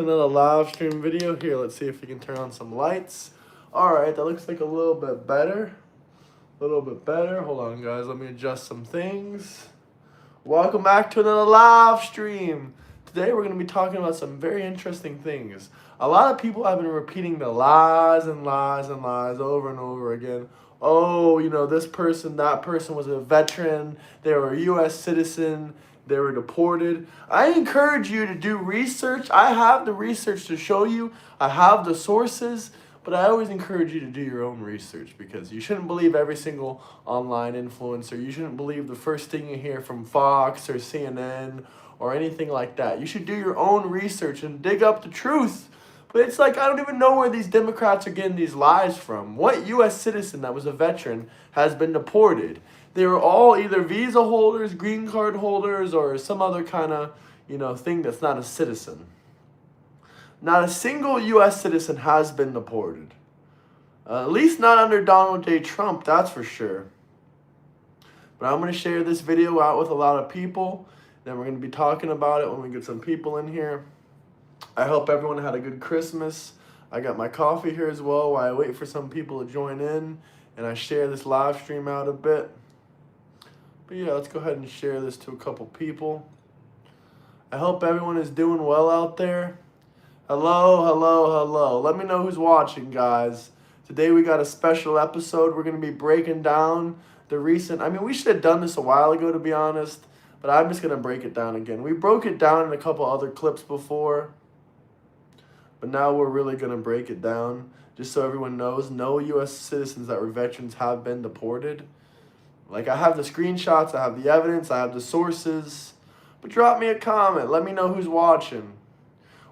Another live stream video here. Let's see if we can turn on some lights. All right, that looks like a little bit better. A little bit better. Hold on, guys. Let me adjust some things. Welcome back to another live stream. Today we're going to be talking about some very interesting things. A lot of people have been repeating the lies and lies and lies over and over again. Oh, this person, that person was a veteran. They were a U.S. citizen. They were deported. I encourage you to do research. I have the research to show you. I have the sources. But I always encourage you to do your own research because you shouldn't believe every single online influencer. You shouldn't believe the first thing you hear from Fox or CNN or anything like that. You should do your own research and dig up the truth. But it's like I don't even know where these Democrats are getting these lies from. What U.S. citizen that was a veteran has been deported? They were all either visa holders, green card holders, or some other kind of, thing that's not a citizen. Not a single U.S. citizen has been deported. At least not under Donald J. Trump, that's for sure. But I'm going to share this video out with a lot of people. Then we're going to be talking about it when we get some people in here. I hope everyone had a good Christmas. I got my coffee here as well while I wait for some people to join in. And I share this live stream out a bit. But yeah, let's go ahead and share this to a couple people. I hope everyone is doing well out there. Hello, hello, hello. Let me know who's watching, guys. Today we got a special episode. We're going to be breaking down the recent... we should have done this a while ago, to be honest. But I'm just going to break it down again. We broke it down in a couple other clips before. But now we're really going to break it down. Just so everyone knows, no U.S. citizens that were veterans have been deported. Like, I have the screenshots, I have the evidence, I have the sources. But drop me a comment. Let me know who's watching.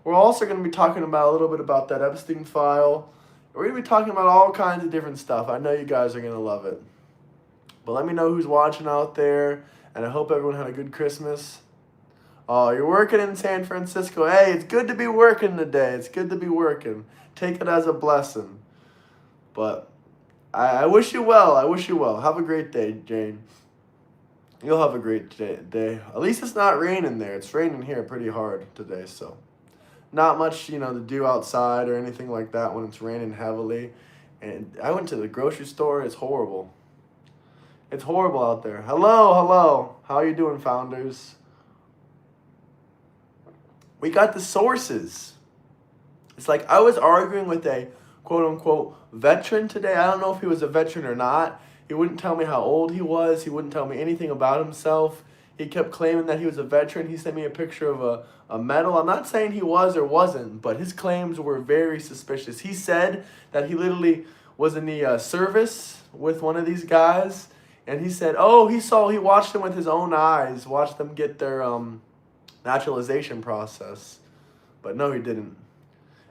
We're also going to be talking about a little bit about that Epstein file. We're going to be talking about all kinds of different stuff. I know you guys are going to love it. But let me know who's watching out there. And I hope everyone had a good Christmas. Oh, you're working in San Francisco. Hey, it's good to be working today. It's good to be working. Take it as a blessing. But I wish you well. I wish you well. Have a great day, Jane. You'll have a great day. At least it's not raining there. It's raining here pretty hard today, so... Not much, to do outside or anything like that when it's raining heavily. And I went to the grocery store. It's horrible. It's horrible out there. Hello, hello. How you doing, founders? We got the sources. It's like I was arguing with a quote-unquote veteran today. I don't know if he was a veteran or not. He wouldn't tell me how old he was. He wouldn't tell me anything about himself. He kept claiming that he was a veteran. He sent me a picture of a medal. I'm not saying he was or wasn't, but his claims were very suspicious. He said that he literally was in the service with one of these guys, and he said, he watched them with his own eyes, watched them get their naturalization process. But no, he didn't.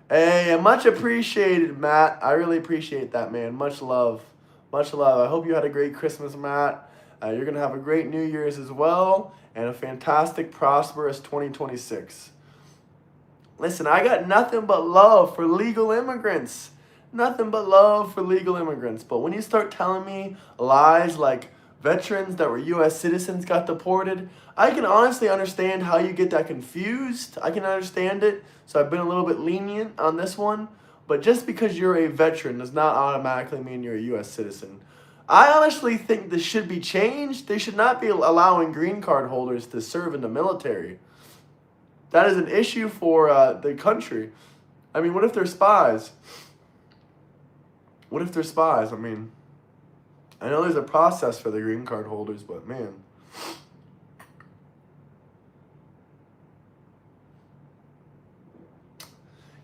Hey, much appreciated, Matt. I really appreciate that, man. Much love. Much love. I hope you had a great Christmas, Matt. You're going to have a great New Year's as well, and a fantastic, prosperous 2026. Listen, I got nothing but love for legal immigrants. Nothing but love for legal immigrants. But when you start telling me lies like veterans that were U.S. citizens got deported, I can honestly understand how you get that confused. I can understand it, so I've been a little bit lenient on this one. But just because you're a veteran does not automatically mean you're a U.S. citizen. I honestly think this should be changed. They should not be allowing green card holders to serve in the military. That is an issue for the country. What if they're spies? What if they're spies? I know there's a process for the green card holders, but man.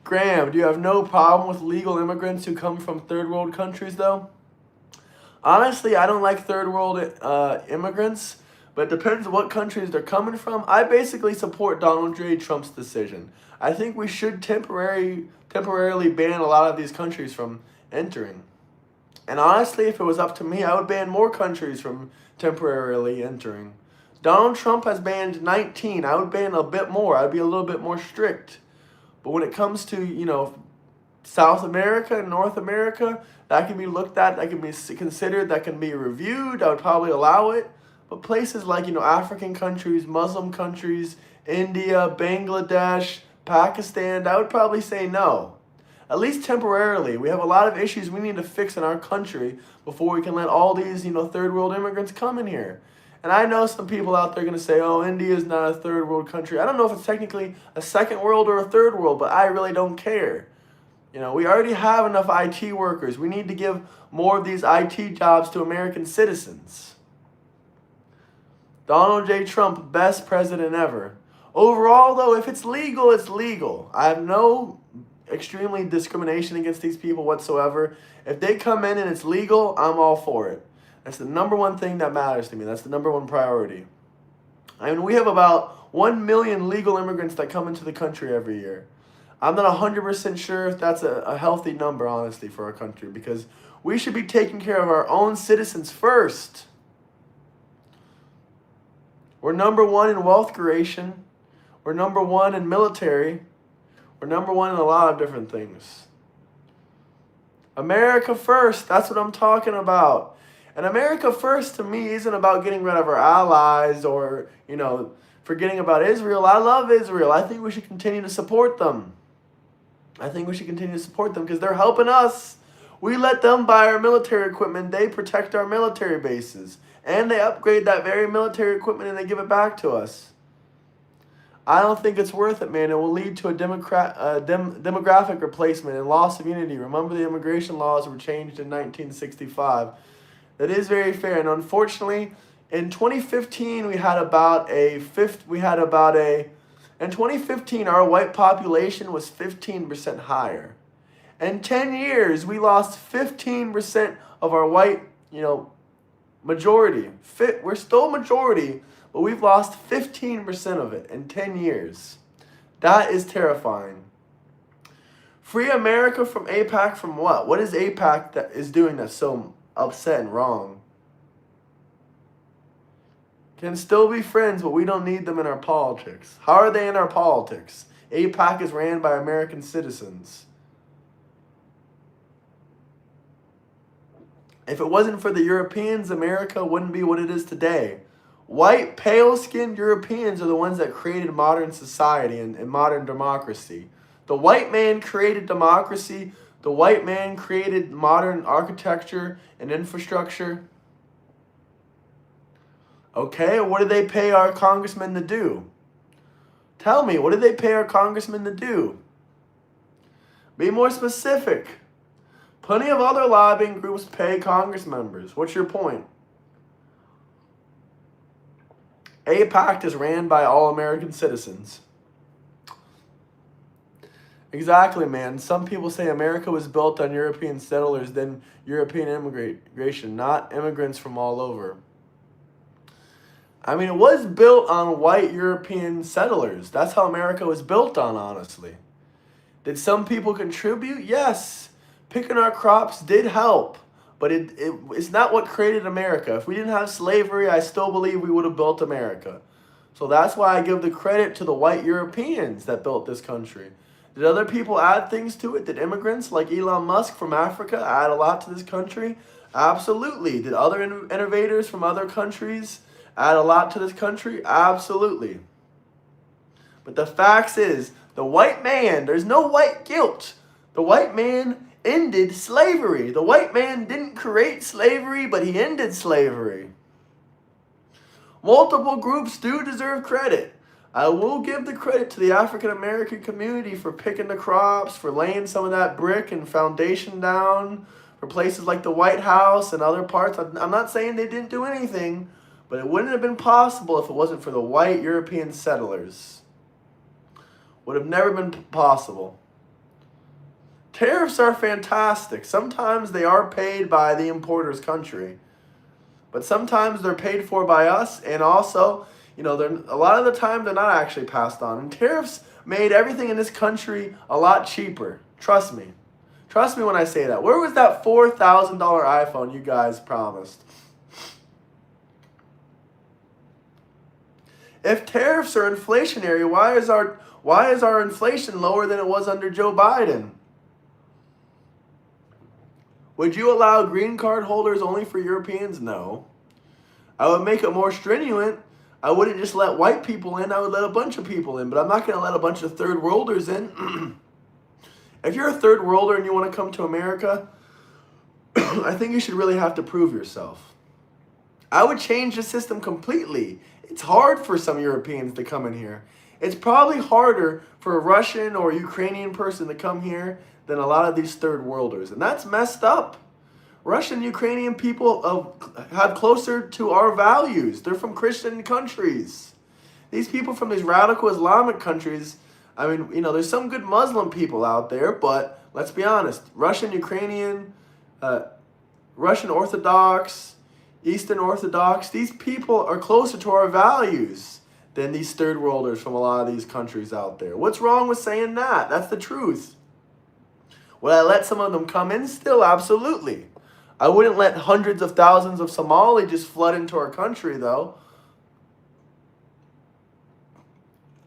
Graham, do you have no problem with legal immigrants who come from third world countries, though? Honestly, I don't like third world immigrants, but it depends on what countries they're coming from. I basically support Donald J. Trump's decision. I think we should temporarily ban a lot of these countries from entering. And honestly, if it was up to me, I would ban more countries from temporarily entering. Donald Trump has banned 19. I would ban a bit more. I'd be a little bit more strict. But when it comes to, South America and North America, that can be looked at, that can be considered, that can be reviewed. I would probably allow it. But places like, African countries, Muslim countries, India, Bangladesh, Pakistan, I would probably say no. At least temporarily. We have a lot of issues we need to fix in our country before we can let all these, third world immigrants come in here. And I know some people out there going to say, oh, India is not a third world country. I don't know if it's technically a second world or a third world, but I really don't care. We already have enough IT workers. We need to give more of these IT jobs to American citizens. Donald J. Trump, best president ever. Overall, though, if it's legal, it's legal. I have no extremely discrimination against these people whatsoever. If they come in and it's legal, I'm all for it. That's the number one thing that matters to me. That's the number one priority. We have about 1 million legal immigrants that come into the country every year. I'm not 100% sure if that's a healthy number, honestly, for our country, because we should be taking care of our own citizens first. We're number one in wealth creation. We're number one in military. We're number one in a lot of different things. America first, that's what I'm talking about. And America first to me isn't about getting rid of our allies or, forgetting about Israel. I love Israel. I think we should continue to support them. Because they're helping us. We let them buy our military equipment. They protect our military bases. And they upgrade that very military equipment and they give it back to us. I don't think it's worth it, man. It will lead to a demographic replacement and loss of unity. Remember, the immigration laws were changed in 1965. That is very fair. And unfortunately, in 2015, in 2015, our white population was 15% higher. In 10 years, we lost 15% of our white, majority. We're still majority, but we've lost 15% of it in 10 years. That is terrifying. Free America from AIPAC from what? What is AIPAC that is doing that's so upset and wrong? Can still be friends, but we don't need them in our politics. How are they in our politics? AIPAC is ran by American citizens. If it wasn't for the Europeans, America wouldn't be what it is today. White, pale-skinned Europeans are the ones that created modern society and modern democracy. The white man created democracy. The white man created modern architecture and infrastructure. Okay, what did they pay our congressmen to do? Tell me, what did they pay our congressmen to do? Be more specific. Plenty of other lobbying groups pay Congress members. What's your point? AIPAC is ran by all American citizens. Exactly, man. Some people say America was built on European settlers, then European immigration, not immigrants from all over. It was built on white European settlers. That's how America was built on, honestly. Did some people contribute? Yes. Picking our crops did help, but it's not what created America. If we didn't have slavery, I still believe we would have built America. So that's why I give the credit to the white Europeans that built this country. Did other people add things to it? Did immigrants like Elon Musk from Africa add a lot to this country? Absolutely. Did other innovators from other countries add a lot to this country? Absolutely. But the fact is, the white man, there's no white guilt. The white man ended slavery. The white man didn't create slavery, but he ended slavery. Multiple groups do deserve credit. I will give the credit to the African American community for picking the crops, for laying some of that brick and foundation down, for places like the White House and other parts. I'm not saying they didn't do anything, but it wouldn't have been possible if it wasn't for the white European settlers. Would have never been possible. Tariffs are fantastic. Sometimes they are paid by the importer's country, but sometimes they're paid for by us, and also, a lot of the time they're not actually passed on. And tariffs made everything in this country a lot cheaper. Trust me. Trust me when I say that. Where was that $4,000 iPhone you guys promised? If tariffs are inflationary, why is our inflation lower than it was under Joe Biden? Would you allow green card holders only for Europeans? No. I would make it more stringent. I wouldn't just let white people in, I would let a bunch of people in. But I'm not going to let a bunch of third worlders in. If you're a third worlder and you want to come to America, I think you should really have to prove yourself. I would change the system completely. It's hard for some Europeans to come in here. It's probably harder for a Russian or Ukrainian person to come here than a lot of these third worlders. And that's messed up. Russian, Ukrainian people have closer to our values. They're from Christian countries. These people from these radical Islamic countries, I mean, you know, there's some good Muslim people out there, but let's be honest. Russian, Ukrainian, Russian Orthodox, Eastern Orthodox, these people are closer to our values than these third worlders from a lot of these countries out there. What's wrong with saying that? That's the truth. Would I let some of them come in? Still, absolutely. I wouldn't let hundreds of thousands of Somali just flood into our country, though.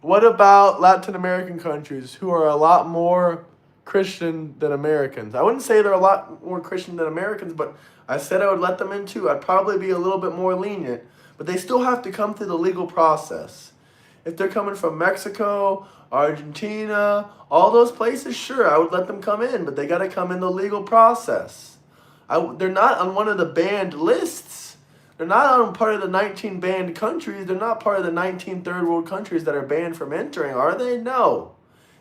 What about Latin American countries who are a lot more Christian than Americans? I wouldn't say they're a lot more Christian than Americans, but I said I would let them in too. I'd probably be a little bit more lenient, but they still have to come through the legal process. If they're coming from Mexico, Argentina, all those places, sure, I would let them come in, but they got to come in the legal process. They're not on one of the banned lists. They're not on part of the 19 banned countries. They're not part of the 19 third world countries that are banned from entering, are they? No.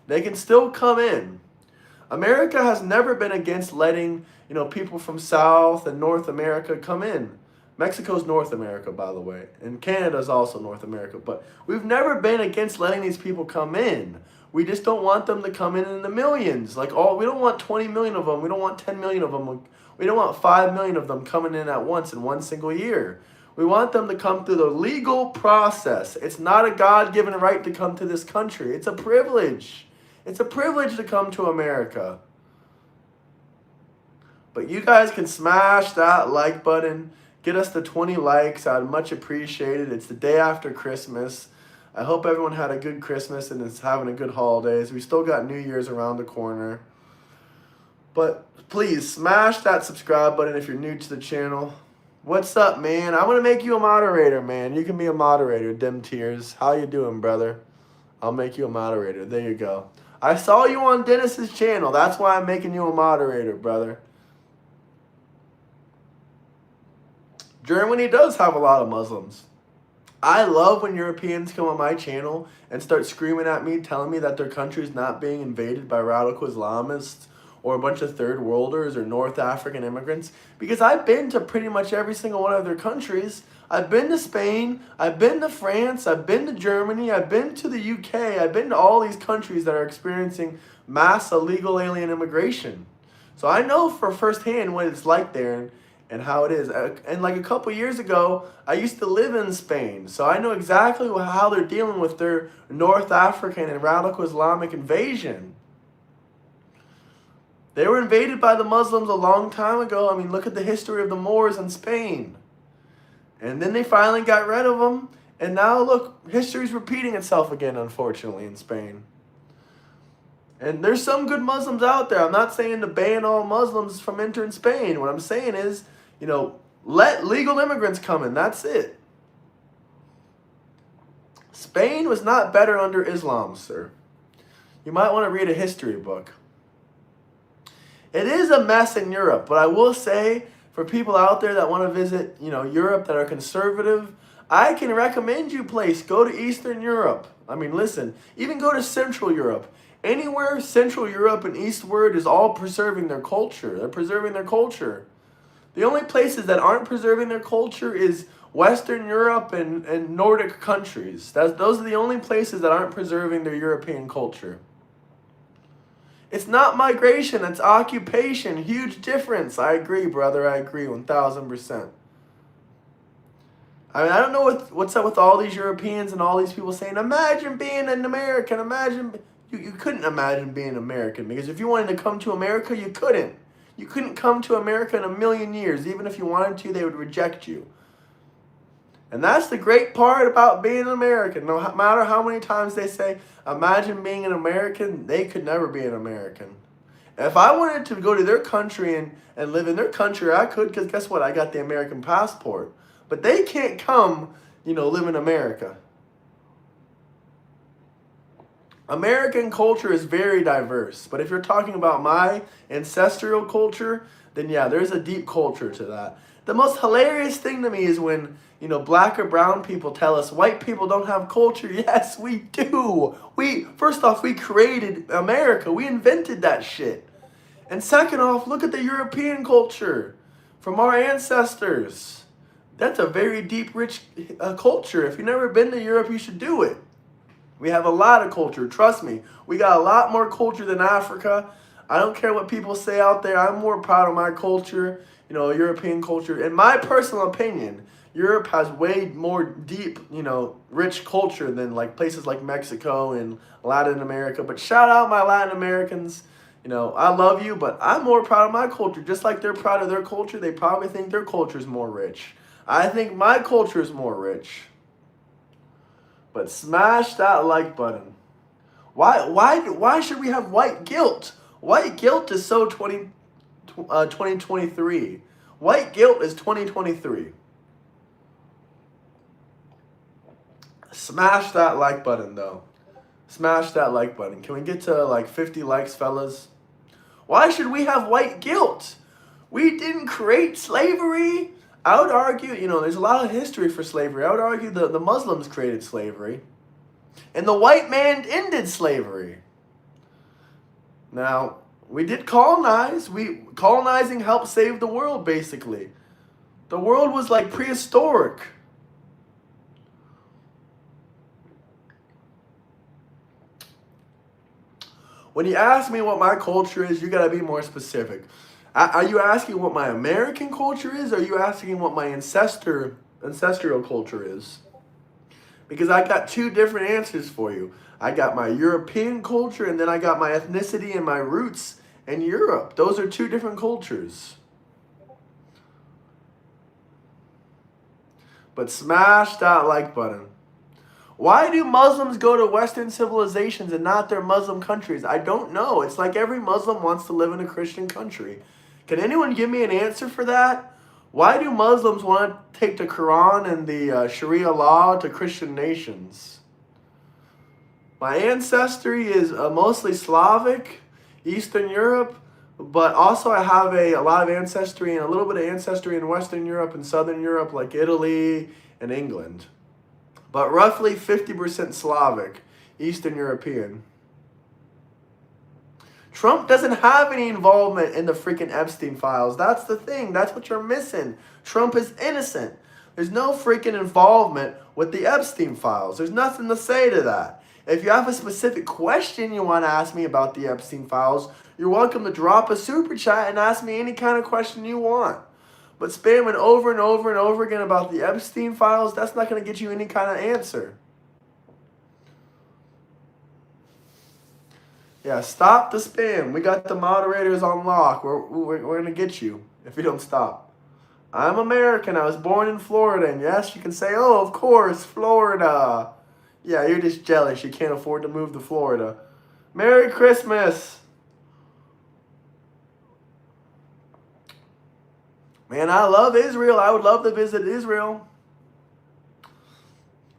They can still come in. America has never been against letting, you know, people from South and North America come in. Mexico's North America, by the way, and Canada's also North America. But we've never been against letting these people come in. We just don't want them to come in the millions. We don't want 20 million of them. We don't want 10 million of them. We don't want 5 million of them coming in at once in one single year. We want them to come through the legal process. It's not a God-given right to come to this country. It's a privilege. It's a privilege to come to America. But you guys can smash that like button. Get us to 20 likes. I'd much appreciate it. It's the day after Christmas. I hope everyone had a good Christmas and is having a good holidays. We still got New Year's around the corner. But please smash that subscribe button if you're new to the channel. What's up, man? I'm going to make you a moderator, man. You can be a moderator, Dim Tears. How you doing, brother? I'll make you a moderator. There you go. I saw you on Dennis's channel. That's why I'm making you a moderator, brother. Germany does have a lot of Muslims. I love when Europeans come on my channel and start screaming at me, telling me that their country is not being invaded by radical Islamists or a bunch of third worlders or North African immigrants, because I've been to pretty much every single one of their countries. I've been to Spain, I've been to France, I've been to Germany, I've been to the UK, I've been to all these countries that are experiencing mass illegal alien immigration. So I know for firsthand what it's like there and how it is. And like a couple years ago, I used to live in Spain, so I know exactly how they're dealing with their North African and radical Islamic invasion. They were invaded by the Muslims a long time ago. I mean, look at the history of the Moors in Spain. And then they finally got rid of them. And now, look, history's repeating itself again, unfortunately, in Spain. And there's some good Muslims out there. I'm not saying to ban all Muslims from entering Spain. What I'm saying is, you know, let legal immigrants come in. That's it. Spain was not better under Islam, sir. You might want to read a history book. It is a mess in Europe, but I will say, for people out there that want to visit, you know, Europe that are conservative, I can recommend you a place. Go to Eastern Europe. I mean, listen, even go to Central Europe. Anywhere Central Europe and eastward is all preserving their culture. They're preserving their culture. The only places that aren't preserving their culture is Western Europe and Nordic countries. Those are the only places that aren't preserving their European culture. It's not migration, it's occupation. Huge difference. I agree, brother. I agree 1,000%. I mean, I don't know what's up with all these Europeans and all these people saying, imagine being an American. Imagine. You couldn't imagine being American, because if you wanted to come to America, you couldn't. You couldn't come to America in a million years. Even if you wanted to, they would reject you. And that's the great part about being an American. No matter how many times they say, imagine being an American, they could never be an American. And if I wanted to go to their country and live in their country, I could, because guess what? I got the American passport. But they can't come live in America. American culture is very diverse, but if you're talking about my ancestral culture, then yeah, there's a deep culture to that. The most hilarious thing to me is when, black or brown people tell us white people don't have culture. Yes, we do. First off, we created America. We invented that shit. And second off, look at the European culture from our ancestors. That's a very deep, rich culture. If you've never been to Europe, you should do it. We have a lot of culture. Trust me. We got a lot more culture than Africa. I don't care what people say out there. I'm more proud of my culture, European culture. In my personal opinion, Europe has way more deep, rich culture than like places like Mexico and Latin America. But shout out my Latin Americans. I love you, but I'm more proud of my culture. Just like they're proud of their culture, they probably think their culture is more rich. I think my culture is more rich. But smash that like button. Why should we have white guilt? White guilt is so 2023. White guilt is 2023. Smash that like button, though. Smash that like button. Can we get to like 50 likes, fellas? Why should we have white guilt? We didn't create slavery. I would argue, there's a lot of history for slavery. I would argue the Muslims created slavery. And the white man ended slavery. Now, we did colonize. Colonizing helped save the world, basically. The world was like prehistoric. When you ask me what my culture is, you got to be more specific. Are you asking what my American culture is, or are you asking what my ancestral culture is? Because I got two different answers for you. I got my European culture, and then I got my ethnicity and my roots in Europe. Those are two different cultures. But smash that like button. Why do Muslims go to Western civilizations and not their Muslim countries? I don't know. It's like every Muslim wants to live in a Christian country. Can anyone give me an answer for that? Why do Muslims want to take the Quran and the Sharia law to Christian nations? My ancestry is mostly Slavic, Eastern Europe, but also I have a lot of ancestry and a little bit of ancestry in Western Europe and Southern Europe, like Italy and England. But roughly 50% Slavic, Eastern European. Trump doesn't have any involvement in the freaking Epstein files. That's the thing. That's what you're missing. Trump is innocent. There's no freaking involvement with the Epstein files. There's nothing to say to that. If you have a specific question you want to ask me about the Epstein files, you're welcome to drop a super chat and ask me any kind of question you want. But spamming over and over and over again about the Epstein files, that's not going to get you any kind of answer. Yeah, stop the spam. We got the moderators on lock. We're going to get you if you don't stop. I'm American. I was born in Florida. And yes, you can say, oh, of course, Florida. Yeah, you're just jealous. You can't afford to move to Florida. Merry Christmas. Man, I love Israel. I would love to visit Israel.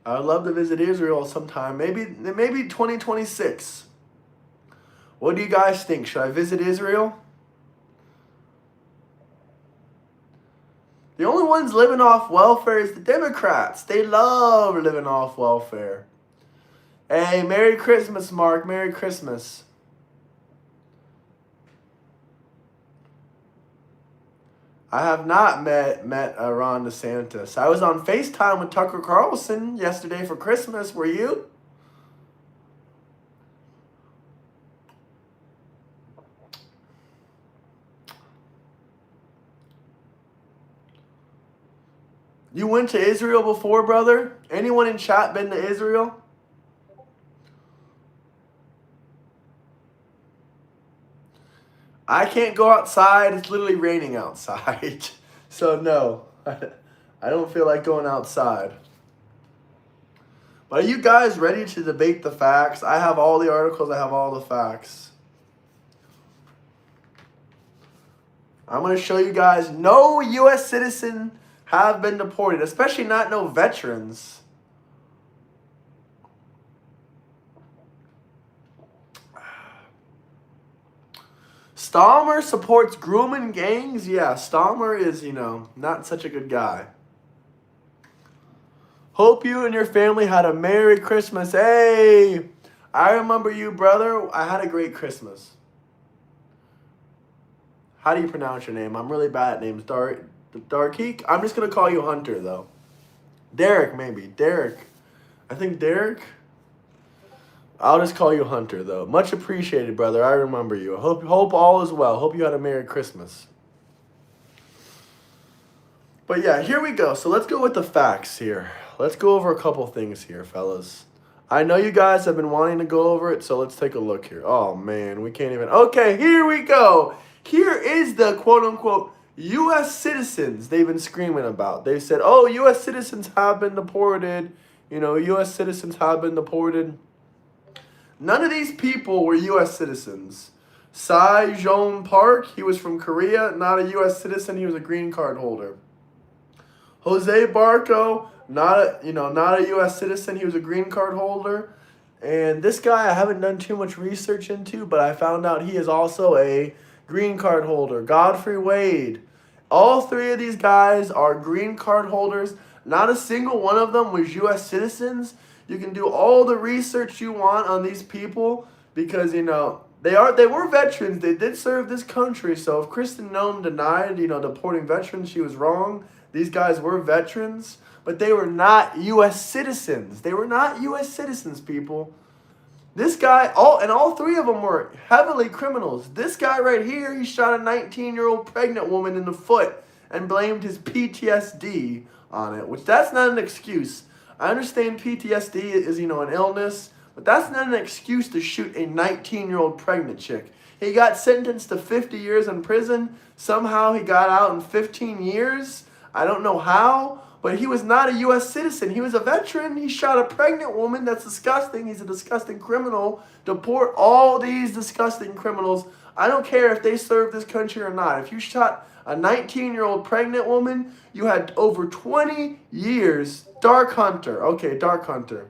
I would love to visit Israel sometime. Maybe 2026. What do you guys think? Should I visit Israel? The only ones living off welfare is the Democrats. They love living off welfare. Hey, Merry Christmas, Mark. Merry Christmas. I have not met Ron DeSantis. I was on FaceTime with Tucker Carlson yesterday for Christmas. Were you? You went to Israel before, brother? Anyone in chat been to Israel? I can't go outside. It's literally raining outside. So no, I don't feel like going outside. But are you guys ready to debate the facts? I have all the articles. I have all the facts. I'm going to show you guys no U.S. citizen have been deported, especially not no veterans. Stallmer supports grooming gangs? Yeah, Stallmer is, not such a good guy. Hope you and your family had a Merry Christmas. Hey, I remember you, brother. I had a great Christmas. How do you pronounce your name? I'm really bad at names. Darkeek? I'm just going to call you Hunter, though. Derek, maybe. Derek. I think Derek. I'll just call you Hunter, though. Much appreciated, brother. I remember you. Hope all is well. Hope you had a Merry Christmas. But yeah, here we go. So let's go with the facts here. Let's go over a couple things here, fellas. I know you guys have been wanting to go over it, so let's take a look here. Oh, man, we can't even. Okay, here we go. Here is the quote-unquote U.S. citizens they've been screaming about. They said, oh, U.S. citizens have been deported. U.S. citizens have been deported. None of these people were U.S. citizens. Sai Jong Park, he was from Korea, not a U.S. citizen. He was a green card holder. Jose Barco, not a U.S. citizen. He was a green card holder. And this guy I haven't done too much research into, but I found out he is also a green card holder. Godfrey Wade. All three of these guys are green card holders. Not a single one of them was U.S. citizens. You can do all the research you want on these people because, they were veterans. They did serve this country. So if Kristen Noem denied, deporting veterans, she was wrong. These guys were veterans, but they were not U.S. citizens. They were not U.S. citizens, people. This guy, all three of them were heavily criminals. This guy right here, he shot a 19-year-old pregnant woman in the foot and blamed his PTSD on it, which that's not an excuse. I understand PTSD is, an illness, but that's not an excuse to shoot a 19-year-old pregnant chick. He got sentenced to 50 years in prison. Somehow he got out in 15 years. I don't know how, but he was not a U.S. citizen. He was a veteran. He shot a pregnant woman. That's disgusting. He's a disgusting criminal. Deport all these disgusting criminals. I don't care if they serve this country or not. If you shot a 19-year-old pregnant woman, you had over 20 years. Dark Hunter. Okay, Dark Hunter.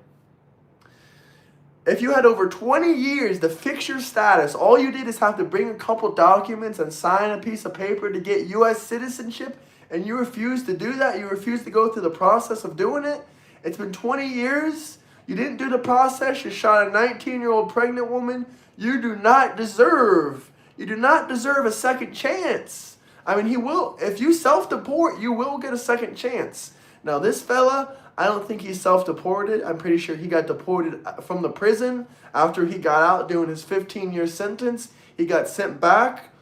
If you had over 20 years to fix your status, all you did is have to bring a couple documents and sign a piece of paper to get U.S. citizenship, and you refuse to do that, you refuse to go through the process of doing it. It's been 20 years. You didn't do the process. You shot a 19-year-old pregnant woman. You do not deserve a second chance. I mean, he will. If you self-deport, you will get a second chance. Now, this fella, I don't think he's self-deported. I'm pretty sure he got deported from the prison after he got out doing his 15-year sentence. He got sent back.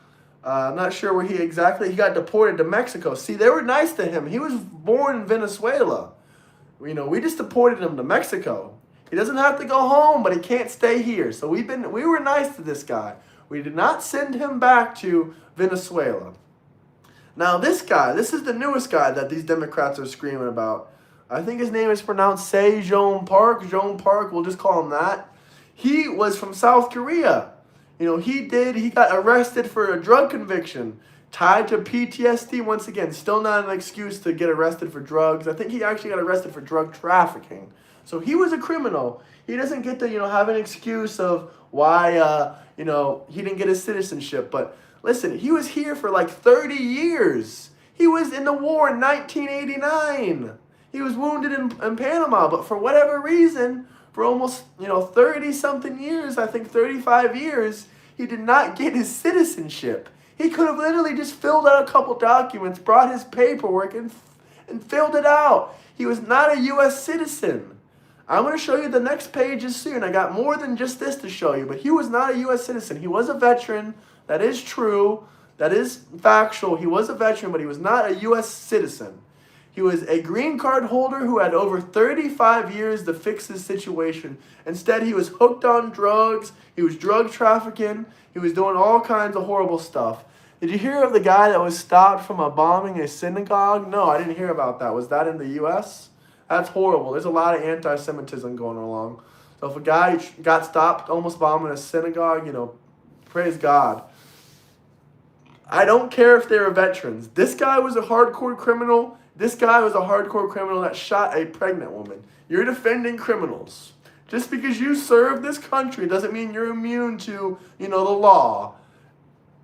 I'm not sure where he got deported to Mexico. See, they were nice to him. He was born in Venezuela. We just deported him to Mexico. He doesn't have to go home, but he can't stay here. So we were nice to this guy. We did not send him back to Venezuela. Now this guy, this is the newest guy that these Democrats are screaming about. I think his name is pronounced Sai Jong Park. Jong Park, we'll just call him that. He was from South Korea. He got arrested for a drug conviction tied to PTSD. Once again, still not an excuse to get arrested for drugs. I think he actually got arrested for drug trafficking. So he was a criminal. He doesn't get to, have an excuse of why, he didn't get his citizenship. But listen, he was here for like 30 years. He was in the war in 1989. He was wounded in Panama, but for whatever reason, for almost, 30-something years, I think 35 years, he did not get his citizenship. He could have literally just filled out a couple documents, brought his paperwork, and filled it out. He was not a U.S. citizen. I'm going to show you the next pages soon. I got more than just this to show you, but he was not a U.S. citizen. He was a veteran. That is true. That is factual. He was a veteran, but he was not a U.S. citizen. He was a green card holder who had over 35 years to fix his situation. Instead, he was hooked on drugs. He was drug trafficking. He was doing all kinds of horrible stuff. Did you hear of the guy that was stopped from bombing a synagogue? No, I didn't hear about that. Was that in the U.S.? That's horrible. There's a lot of anti-Semitism going along. So if a guy got stopped almost bombing a synagogue, praise God. I don't care if they're veterans. This guy was a hardcore criminal. This guy was a hardcore criminal that shot a pregnant woman. You're defending criminals. Just because you serve this country doesn't mean you're immune to, the law.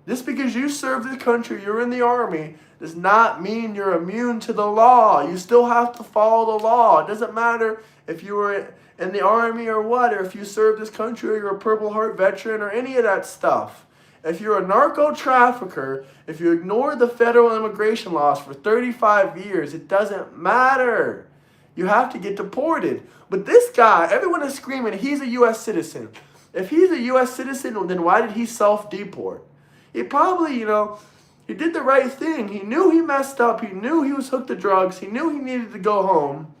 Just because you serve this country, you're in the army, does not mean you're immune to the law. You still have to follow the law. It doesn't matter if you were in the army or what, or if you serve this country or you're a Purple Heart veteran or any of that stuff. If you're a narco trafficker, if you ignore the federal immigration laws for 35 years, it doesn't matter. You have to get deported. But this guy, everyone is screaming, he's a U.S. citizen. If he's a U.S. citizen, then why did he self-deport? He probably, he did the right thing. He knew he messed up. He knew he was hooked to drugs. He knew he needed to go home.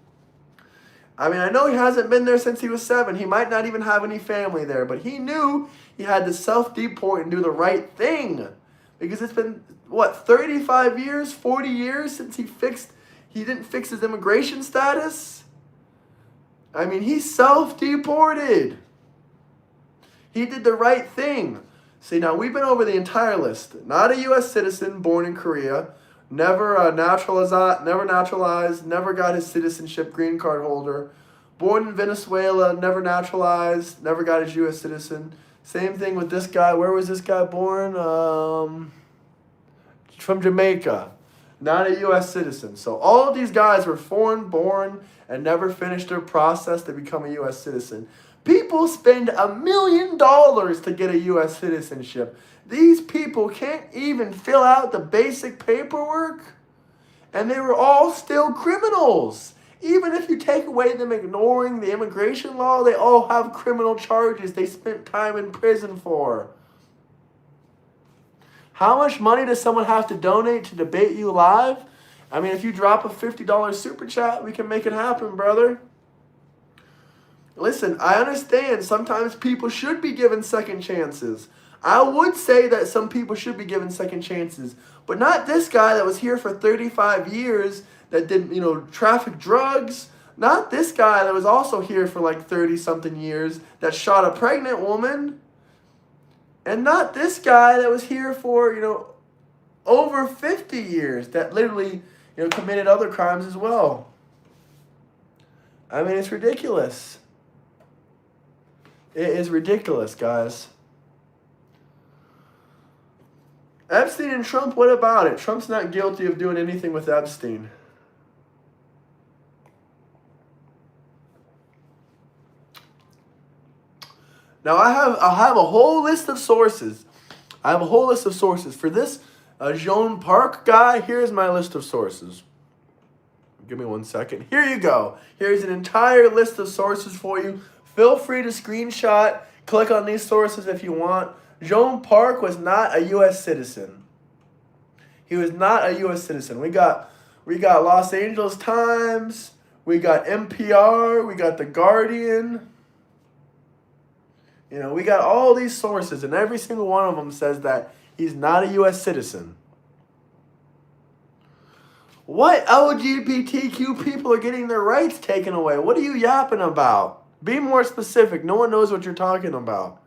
I mean, I know he hasn't been there since he was 7. He might not even have any family there. But he knew he had to self-deport and do the right thing. Because it's been, 35 years, 40 years since he didn't fix his immigration status? I mean, he self-deported. He did the right thing. See, now we've been over the entire list. Not a U.S. citizen, born in Korea. Never naturalized, never got his citizenship, green card holder. Born in Venezuela, never naturalized, never got his U.S. citizen. Same thing with this guy. Where was this guy born? From Jamaica. Not a U.S. citizen. So all of these guys were foreign born and never finished their process to become a U.S. citizen. People spend $1 million to get a U.S. citizenship. These people can't even fill out the basic paperwork. And they were all still criminals. Even if you take away them ignoring the immigration law, they all have criminal charges they spent time in prison for. How much money does someone have to donate to debate you live? I mean, if you drop a $50 super chat, we can make it happen, brother. Listen, I understand sometimes people should be given second chances. I would say that some people should be given second chances, but not this guy that was here for 35 years that did, traffic drugs. Not this guy that was also here for like 30-something years that shot a pregnant woman. And not this guy that was here for, over 50 years that literally, committed other crimes as well. I mean, it's ridiculous. It is ridiculous, guys. Epstein and Trump, what about it? Trump's not guilty of doing anything with Epstein. Now, I have a whole list of sources. I have a whole list of sources. For this Jean Park guy, here's my list of sources. Give me 1 second. Here you go. Here's an entire list of sources for you. Feel free to screenshot. Click on these sources if you want. Jean Park was not a U.S. citizen. He was not a U.S. citizen. We got Los Angeles Times. We got NPR. We got The Guardian. We got all these sources, and every single one of them says that he's not a U.S. citizen. What LGBTQ people are getting their rights taken away? What are you yapping about? Be more specific. No one knows what you're talking about.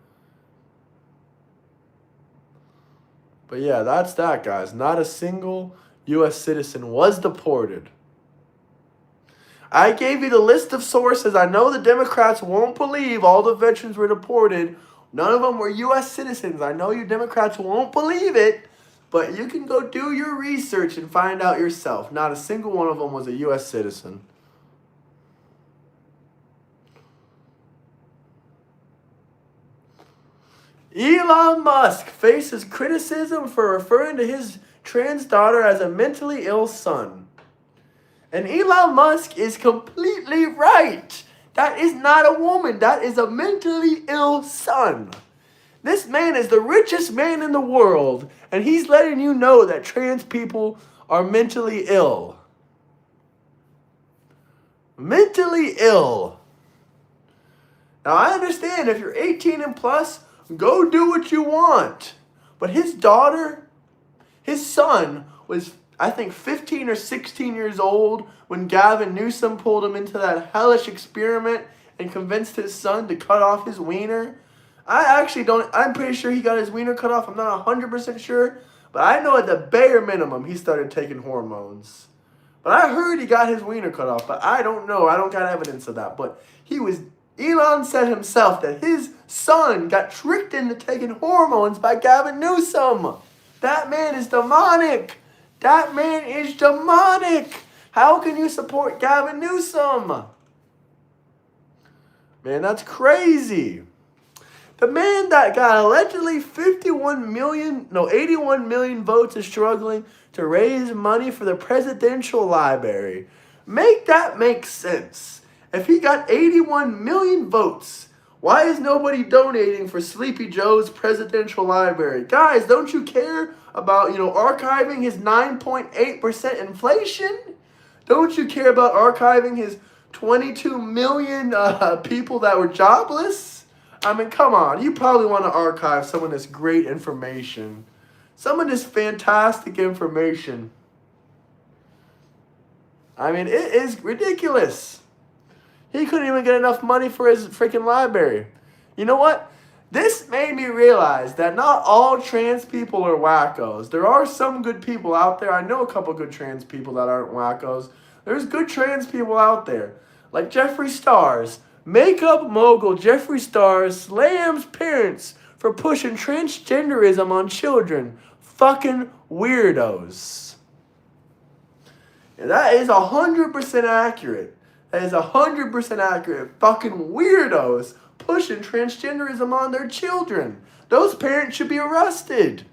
But yeah, that's that, guys. Not a single U.S. citizen was deported. I gave you the list of sources. I know the Democrats won't believe all the veterans were deported. None of them were U.S. citizens. I know you Democrats won't believe it, but you can go do your research and find out yourself. Not a single one of them was a U.S. citizen. Elon Musk faces criticism for referring to his trans daughter as a mentally ill son. And Elon Musk is completely right. That is not a woman. That is a mentally ill son. This man is the richest man in the world, and he's letting you know that trans people are mentally ill. Mentally ill. Now, I understand if you're 18 and plus, go do what you want. But his daughter, his son, was, I think, 15 or 16 years old when Gavin Newsom pulled him into that hellish experiment and convinced his son to cut off his wiener. I'm pretty sure he got his wiener cut off. I'm not 100% sure. But I know at the bare minimum he started taking hormones. But I heard he got his wiener cut off, but I don't know. I don't got evidence of that. But Elon said himself that his son got tricked into taking hormones by Gavin Newsom. That man is demonic. That man is demonic. How can you support Gavin Newsom? Man, that's crazy. The man that got allegedly 81 million votes is struggling to raise money for the presidential library. Make that make sense. If he got 81 million votes, why is nobody donating for Sleepy Joe's presidential library? Guys, don't you care about, archiving his 9.8% inflation? Don't you care about archiving his 22 million people that were jobless? I mean, come on. You probably want to archive some of this great information. Some of this fantastic information. I mean, it is ridiculous. He couldn't even get enough money for his freaking library. You know what? This made me realize that not all trans people are wackos. There are some good people out there. I know a couple good trans people that aren't wackos. There's good trans people out there. Like Jeffree Star's. Makeup mogul Jeffree Star slams parents for pushing transgenderism on children. Fucking weirdos. And that is 100% accurate. That is 100% accurate. Fucking weirdos pushing transgenderism on their children. Those parents should be arrested.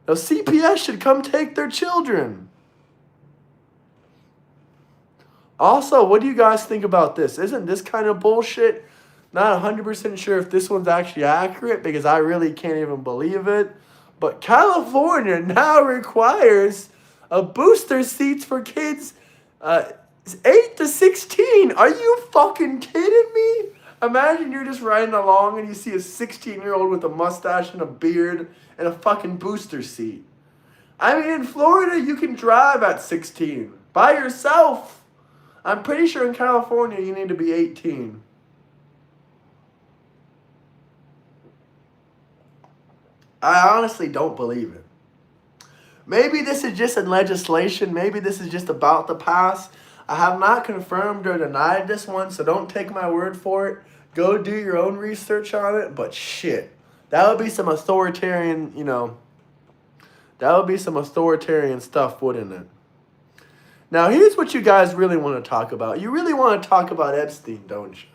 The CPS should come take their children. Also, what do you guys think about this? Isn't this kind of bullshit? Not 100% sure if this one's actually accurate because I really can't even believe it. But California now requires a booster seats for kids 8 to 16. Are you fucking kidding me? Imagine you're just riding along and you see a 16-year-old with a mustache and a beard and a fucking booster seat. I mean, in Florida, you can drive at 16 by yourself. I'm pretty sure in California, you need to be 18. I honestly don't believe it. Maybe this is just in legislation. Maybe this is just about to pass. I have not confirmed or denied this one, so don't take my word for it. Go do your own research on it, but shit. That would be some authoritarian, that would be some authoritarian stuff, wouldn't it? Now, here's what you guys really want to talk about. You really want to talk about Epstein, don't you?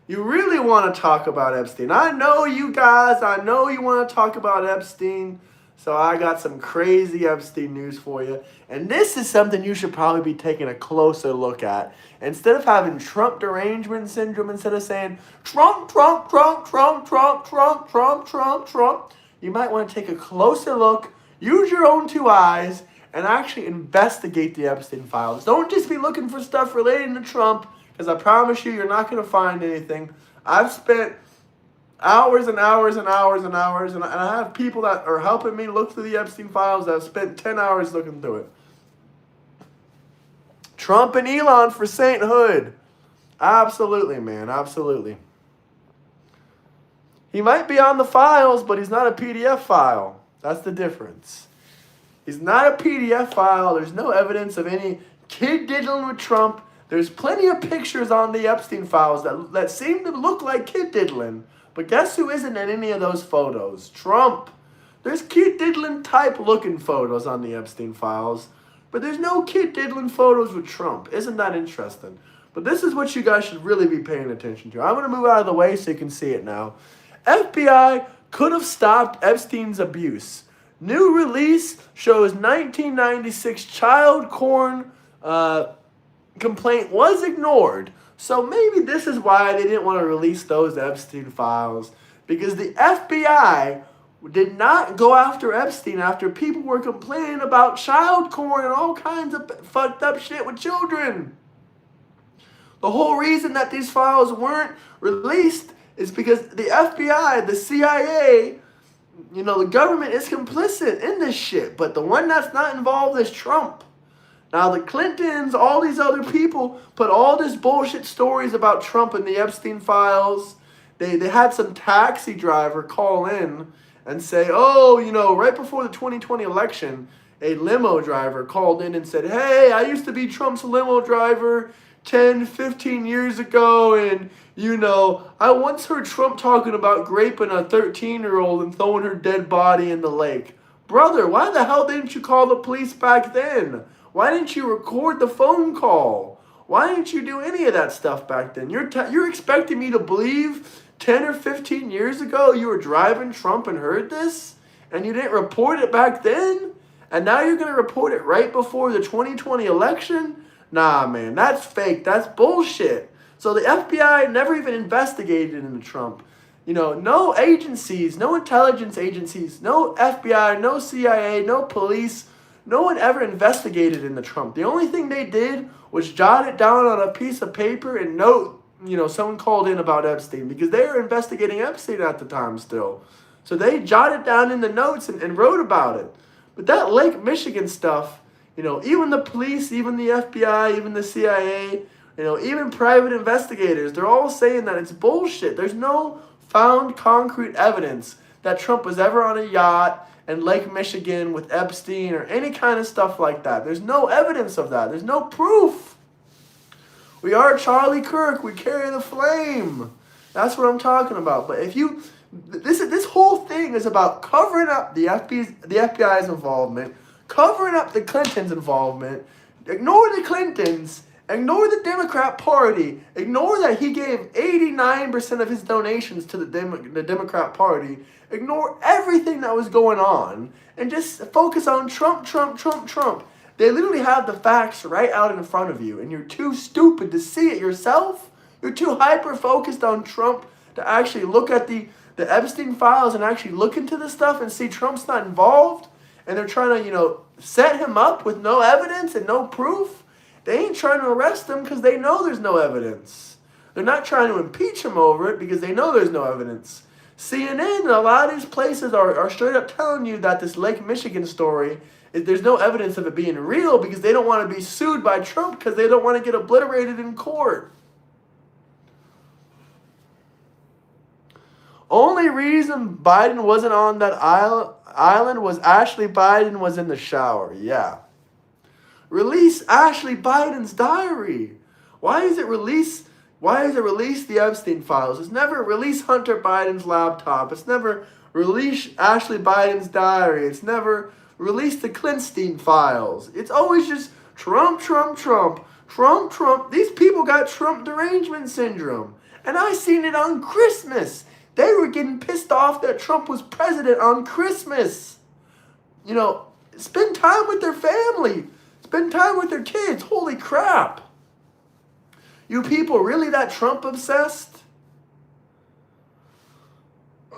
You really want to talk about Epstein. I know you guys. I know you want to talk about Epstein. So I got some crazy Epstein news for you. And this is something you should probably be taking a closer look at. Instead of having Trump derangement syndrome, instead of saying, Trump, Trump, Trump, Trump, Trump, Trump, Trump, Trump, Trump, you might want to take a closer look, use your own two eyes, and actually investigate the Epstein files. Don't just be looking for stuff relating to Trump, because I promise you, you're not going to find anything. I've spent hours and hours and hours and hours, and I have people that are helping me look through the Epstein files that have spent 10 hours looking through it. Trump and Elon for sainthood. Absolutely, man. Absolutely. He might be on the files, but he's not a PDF file. That's the difference. He's not a PDF file. There's no evidence of any kid diddling with Trump. There's plenty of pictures on the Epstein files that seem to look like kid diddling. But guess who isn't in any of those photos? Trump. There's kid diddling type looking photos on the Epstein files. But there's no kid diddling photos with Trump. Isn't that interesting? But this is what you guys should really be paying attention to. I'm going to move out of the way so you can see it now. FBI could have stopped Epstein's abuse. New release shows 1996 child porn complaint was ignored. So maybe this is why they didn't want to release those Epstein files. Because the FBI did not go after Epstein after people were complaining about child porn and all kinds of fucked up shit with children. The whole reason that these files weren't released is because the FBI, the CIA, the government is complicit in this shit. But the one that's not involved is Trump. Now, the Clintons, all these other people put all this bullshit stories about Trump in the Epstein files. They had some taxi driver call in and say, right before the 2020 election, a limo driver called in and said, hey, I used to be Trump's limo driver 10, 15 years ago, and, I once heard Trump talking about raping a 13-year-old and throwing her dead body in the lake. Brother, why the hell didn't you call the police back then? Why didn't you record the phone call? Why didn't you do any of that stuff back then? You're expecting me to believe 10 or 15 years ago you were driving Trump and heard this? And you didn't report it back then? And now you're going to report it right before the 2020 election? Nah, man, that's fake. That's bullshit. So the FBI never even investigated into Trump. No agencies, no intelligence agencies, no FBI, no CIA, no police, no one ever investigated into Trump. The only thing they did was jot it down on a piece of paper and note, someone called in about Epstein because they were investigating Epstein at the time still. So they jotted down in the notes and wrote about it. But that Lake Michigan stuff, even the police, even the FBI, even the CIA, even private investigators, they're all saying that it's bullshit. There's no found concrete evidence that Trump was ever on a yacht in Lake Michigan with Epstein or any kind of stuff like that. There's no evidence of that. There's no proof. We are Charlie Kirk. We carry the flame. That's what I'm talking about. But this whole thing is about covering up the FBI's involvement, covering up the Clintons' involvement. Ignore the Clintons. Ignore the Democrat Party. Ignore that he gave 89% of his donations to the Democrat Party. Ignore everything that was going on and just focus on Trump, Trump, Trump, Trump. They literally have the facts right out in front of you, and you're too stupid to see it yourself. You're too hyper-focused on Trump to actually look at the Epstein files and actually look into the stuff and see Trump's not involved. And they're trying to, set him up with no evidence and no proof. They ain't trying to arrest him because they know there's no evidence. They're not trying to impeach him over it because they know there's no evidence. CNN and a lot of these places are straight up telling you that this Lake Michigan story, there's no evidence of it being real because they don't want to be sued by Trump because they don't want to get obliterated in court. Only reason Biden wasn't on that island was Ashley Biden was in the shower. Yeah. Release Ashley Biden's diary. Why is it release the Epstein files? It's never release Hunter Biden's laptop. It's never release Ashley Biden's diary. It's never release the Clinton files. It's always just Trump, Trump, Trump, Trump, Trump. These people got Trump derangement syndrome. And I seen it on Christmas. They were getting pissed off that Trump was president on Christmas. Spend time with their family. Spend time with their kids. Holy crap. You people really that Trump obsessed?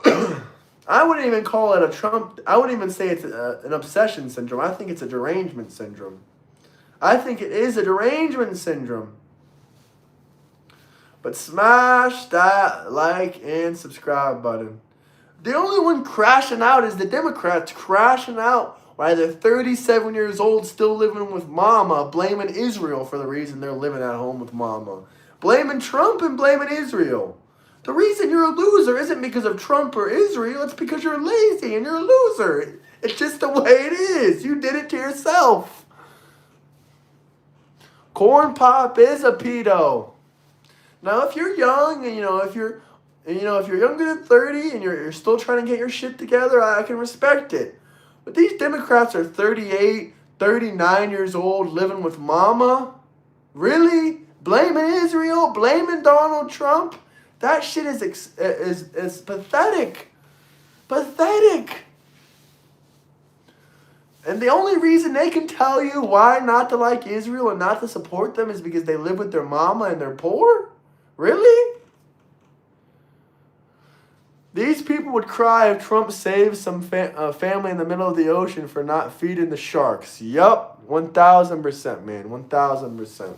I wouldn't even call it a Trump. I wouldn't even say it's an obsession syndrome. I think it's a derangement syndrome. I think it is a derangement syndrome. But smash that like and subscribe button. The only one crashing out is the Democrats crashing out while they're 37 years old still living with mama, blaming Israel for the reason they're living at home with mama. Blaming Trump and blaming Israel. The reason you're a loser isn't because of Trump or Israel. It's because you're lazy and you're a loser. It's just the way it is. You did it to yourself. Corn Pop is a pedo. Now, if you're young and, if you're younger than 30 and you're still trying to get your shit together, I can respect it. But these Democrats are 38, 39 years old living with mama. Really? Blaming Israel? Blaming Donald Trump? That shit is pathetic. Pathetic. And the only reason they can tell you why not to like Israel and not to support them is because they live with their mama and they're poor? Really? These people would cry if Trump saved some family in the middle of the ocean for not feeding the sharks. Yup, 1,000%, man, 1,000%.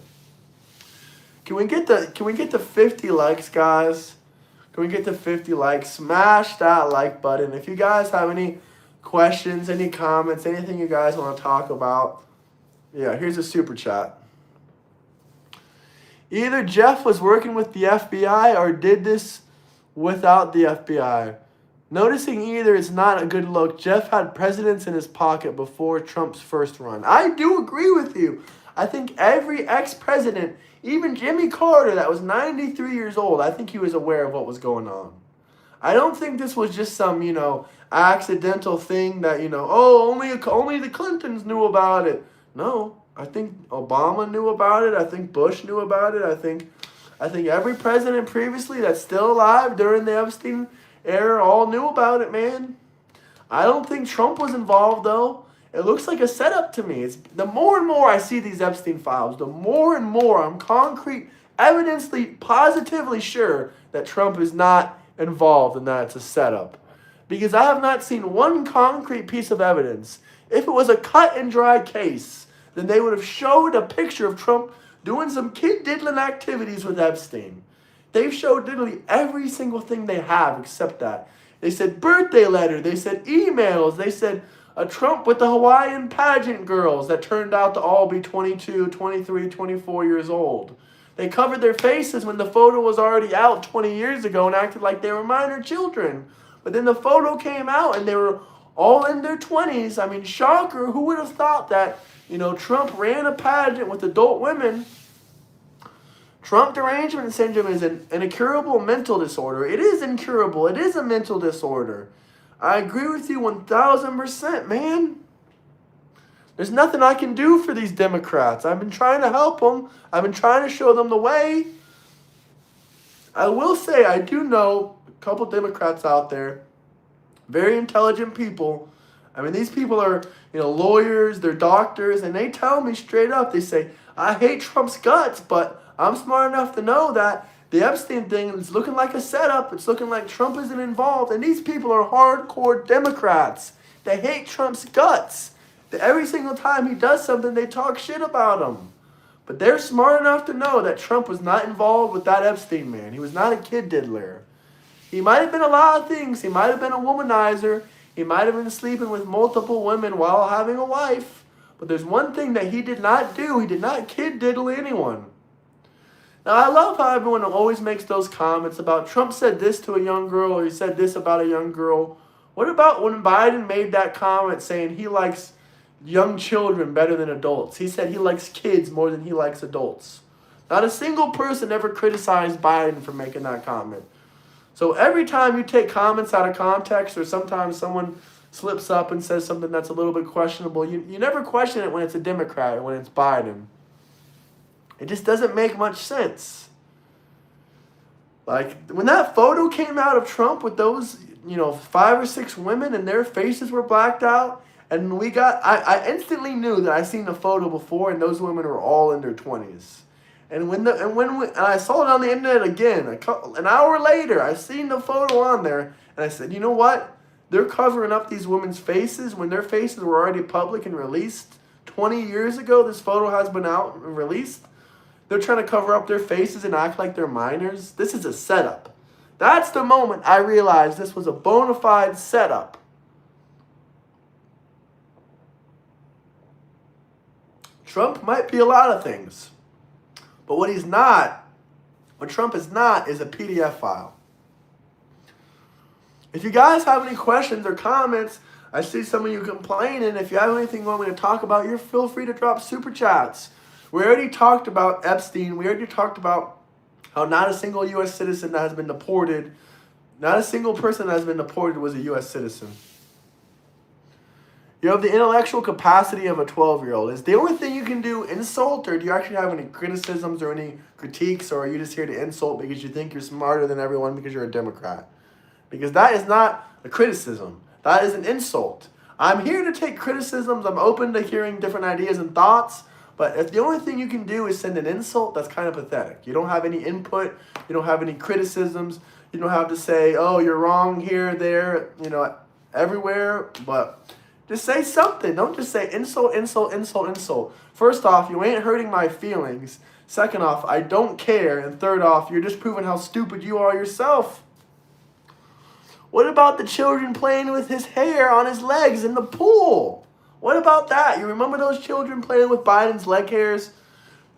Can we get the 50 likes, guys? Can we get the 50 likes? Smash that like button. If you guys have any questions, any comments, anything you guys want to talk about, yeah, here's a super chat. Either Jeff was working with the FBI or did this without the FBI. Noticing either is not a good look. Jeff had presidents in his pocket before Trump's first run. I do agree with you. I think every ex-president, even Jimmy Carter, that was 93 years old, I think he was aware of what was going on. I don't think this was just some, accidental thing that, oh, only the Clintons knew about it. No, I think Obama knew about it. I think Bush knew about it. I think every president previously that's still alive during the Epstein era all knew about it, man. I don't think Trump was involved, though. It looks like a setup to me. It's the more and more I see these Epstein files, the more and more I'm positively sure that Trump is not involved and that it's a setup. Because I have not seen one concrete piece of evidence. If it was a cut and dry case, then they would have showed a picture of Trump doing some kid diddling activities with Epstein. They've showed literally every single thing they have except that. They said birthday letter. They said emails. They said a Trump with the Hawaiian pageant girls that turned out to all be 22, 23, 24 years old. They covered their faces when the photo was already out 20 years ago and acted like they were minor children. But then the photo came out and they were all in their 20s. I mean, shocker. Who would have thought that, Trump ran a pageant with adult women? Trump derangement syndrome is an incurable mental disorder. It is incurable. It is a mental disorder. I agree with you 1,000%, man. There's nothing I can do for these Democrats. I've been trying to help them. I've been trying to show them the way. I will say I do know a couple Democrats out there, very intelligent people. I mean, these people are, lawyers, they're doctors, and they tell me straight up, they say, I hate Trump's guts, but I'm smart enough to know that the Epstein thing is looking like a setup. It's looking like Trump isn't involved. And these people are hardcore Democrats. They hate Trump's guts. Every single time he does something, they talk shit about him. But they're smart enough to know that Trump was not involved with that Epstein man. He was not a kid diddler. He might have been a lot of things. He might have been a womanizer. He might have been sleeping with multiple women while having a wife. But there's one thing that he did not do. He did not kid diddle anyone. Now, I love how everyone always makes those comments about Trump said this to a young girl or he said this about a young girl. What about when Biden made that comment saying he likes young children better than adults? He said he likes kids more than he likes adults. Not a single person ever criticized Biden for making that comment. So every time you take comments out of context or sometimes someone slips up and says something that's a little bit questionable, you never question it when it's a Democrat or when it's Biden. It just doesn't make much sense. Like, when that photo came out of Trump with those, 5 or 6 women and their faces were blacked out, and I instantly knew that I seen the photo before and those women were all in their 20s. And when I saw it on the internet again, an hour later, I seen the photo on there, and I said, you know what? They're covering up these women's faces when their faces were already public and released. 20 years ago, this photo has been out and released. They're trying to cover up their faces and act like they're minors. This is a setup. That's the moment I realized this was a bona fide setup. Trump might be a lot of things. But what Trump is not, is a PDF file. If you guys have any questions or comments, I see some of you complaining. If you have anything you want me to talk about, feel free to drop super chats. We already talked about Epstein. We already talked about how not a single U.S. citizen that has been deported, not a single person that has been deported was a U.S. citizen. You have the intellectual capacity of a 12-year-old. Is the only thing you can do insult, or do you actually have any criticisms or any critiques, or are you just here to insult because you think you're smarter than everyone because you're a Democrat? Because that is not a criticism. That is an insult. I'm here to take criticisms. I'm open to hearing different ideas and thoughts. But if the only thing you can do is send an insult, that's kind of pathetic. You don't have any input. You don't have any criticisms. You don't have to say, oh, you're wrong here, there, everywhere. But just say something. Don't just say insult, insult, insult, insult. First off, you ain't hurting my feelings. Second off, I don't care. And third off, you're just proving how stupid you are yourself. What about the children playing with his hair on his legs in the pool? What about that? You remember those children playing with Biden's leg hairs?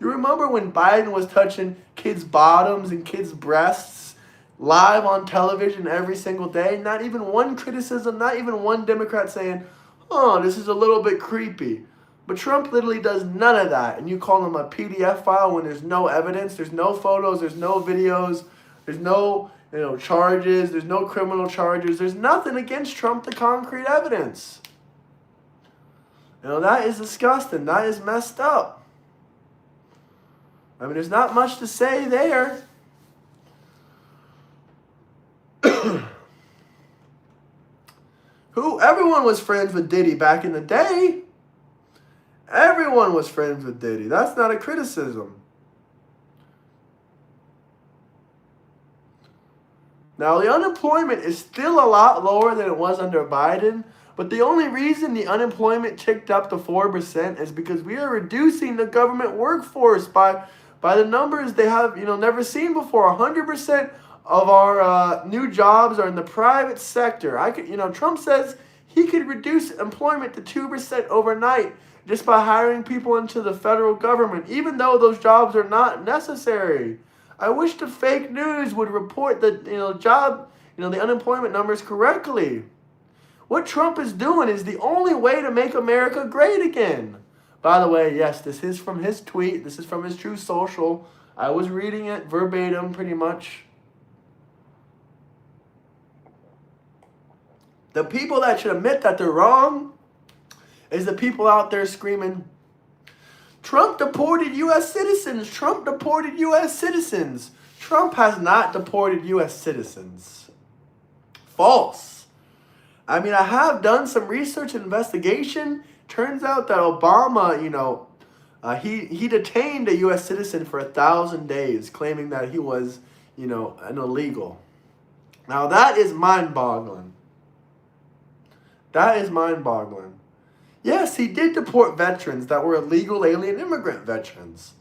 You remember when Biden was touching kids' bottoms and kids' breasts live on television every single day. Not even one criticism, not even one Democrat saying, oh, this is a little bit creepy. But Trump literally does none of that. And you call him a PDF file when there's no evidence, there's no photos, there's no videos, there's no charges, there's no criminal charges. There's nothing against Trump, the concrete evidence. That is disgusting. That is messed up. I mean, there's not much to say there. Everyone was friends with Diddy back in the day. Everyone was friends with Diddy. That's not a criticism. Now, the unemployment is still a lot lower than it was under Biden, but the only reason the unemployment ticked up to 4% is because we are reducing the government workforce by the numbers they have never seen before. 100% of our new jobs are in the private sector. Trump says he could reduce employment to 2% overnight just by hiring people into the federal government, even though those jobs are not necessary. I wish the fake news would report the the unemployment numbers correctly. What Trump is doing is the only way to make America great again. By the way, yes, this is from his tweet. This is from his True Social. I was reading it verbatim pretty much. The people that should admit that they're wrong is the people out there screaming, Trump deported U.S. citizens. Trump deported U.S. citizens. Trump has not deported U.S. citizens. False. I mean, I have done some research and investigation. Turns out that Obama, he detained a U.S. citizen for 1,000 days, claiming that he was, an illegal. Now, that is mind-boggling. That is mind-boggling. Yes, he did deport veterans that were illegal alien immigrant veterans.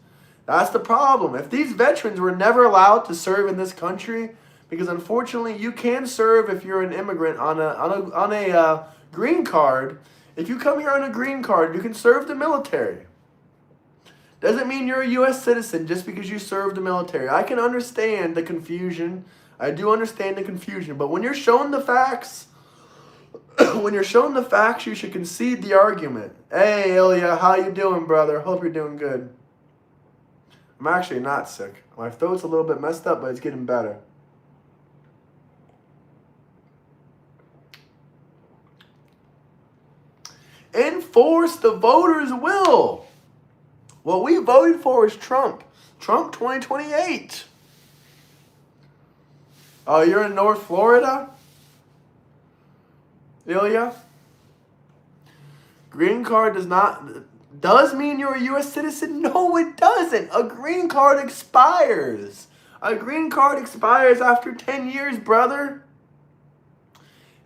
That's the problem. If these veterans were never allowed to serve in this country, because unfortunately you can serve if you're an immigrant on a green card. If you come here on a green card, you can serve the military. Doesn't mean you're a U.S. citizen just because you serve the military. I can understand the confusion. I do understand the confusion. But when you're shown the facts, you should concede the argument. Hey, Ilya, how you doing, brother? Hope you're doing good. I'm actually not sick. My throat's a little bit messed up, but it's getting better. Enforce the voters' will. What we voted for is Trump. Trump 2028. Oh, you're in North Florida? Ilya? Green card does mean you're a U.S. citizen? No, it doesn't. A green card expires. A green card expires after 10 years, brother.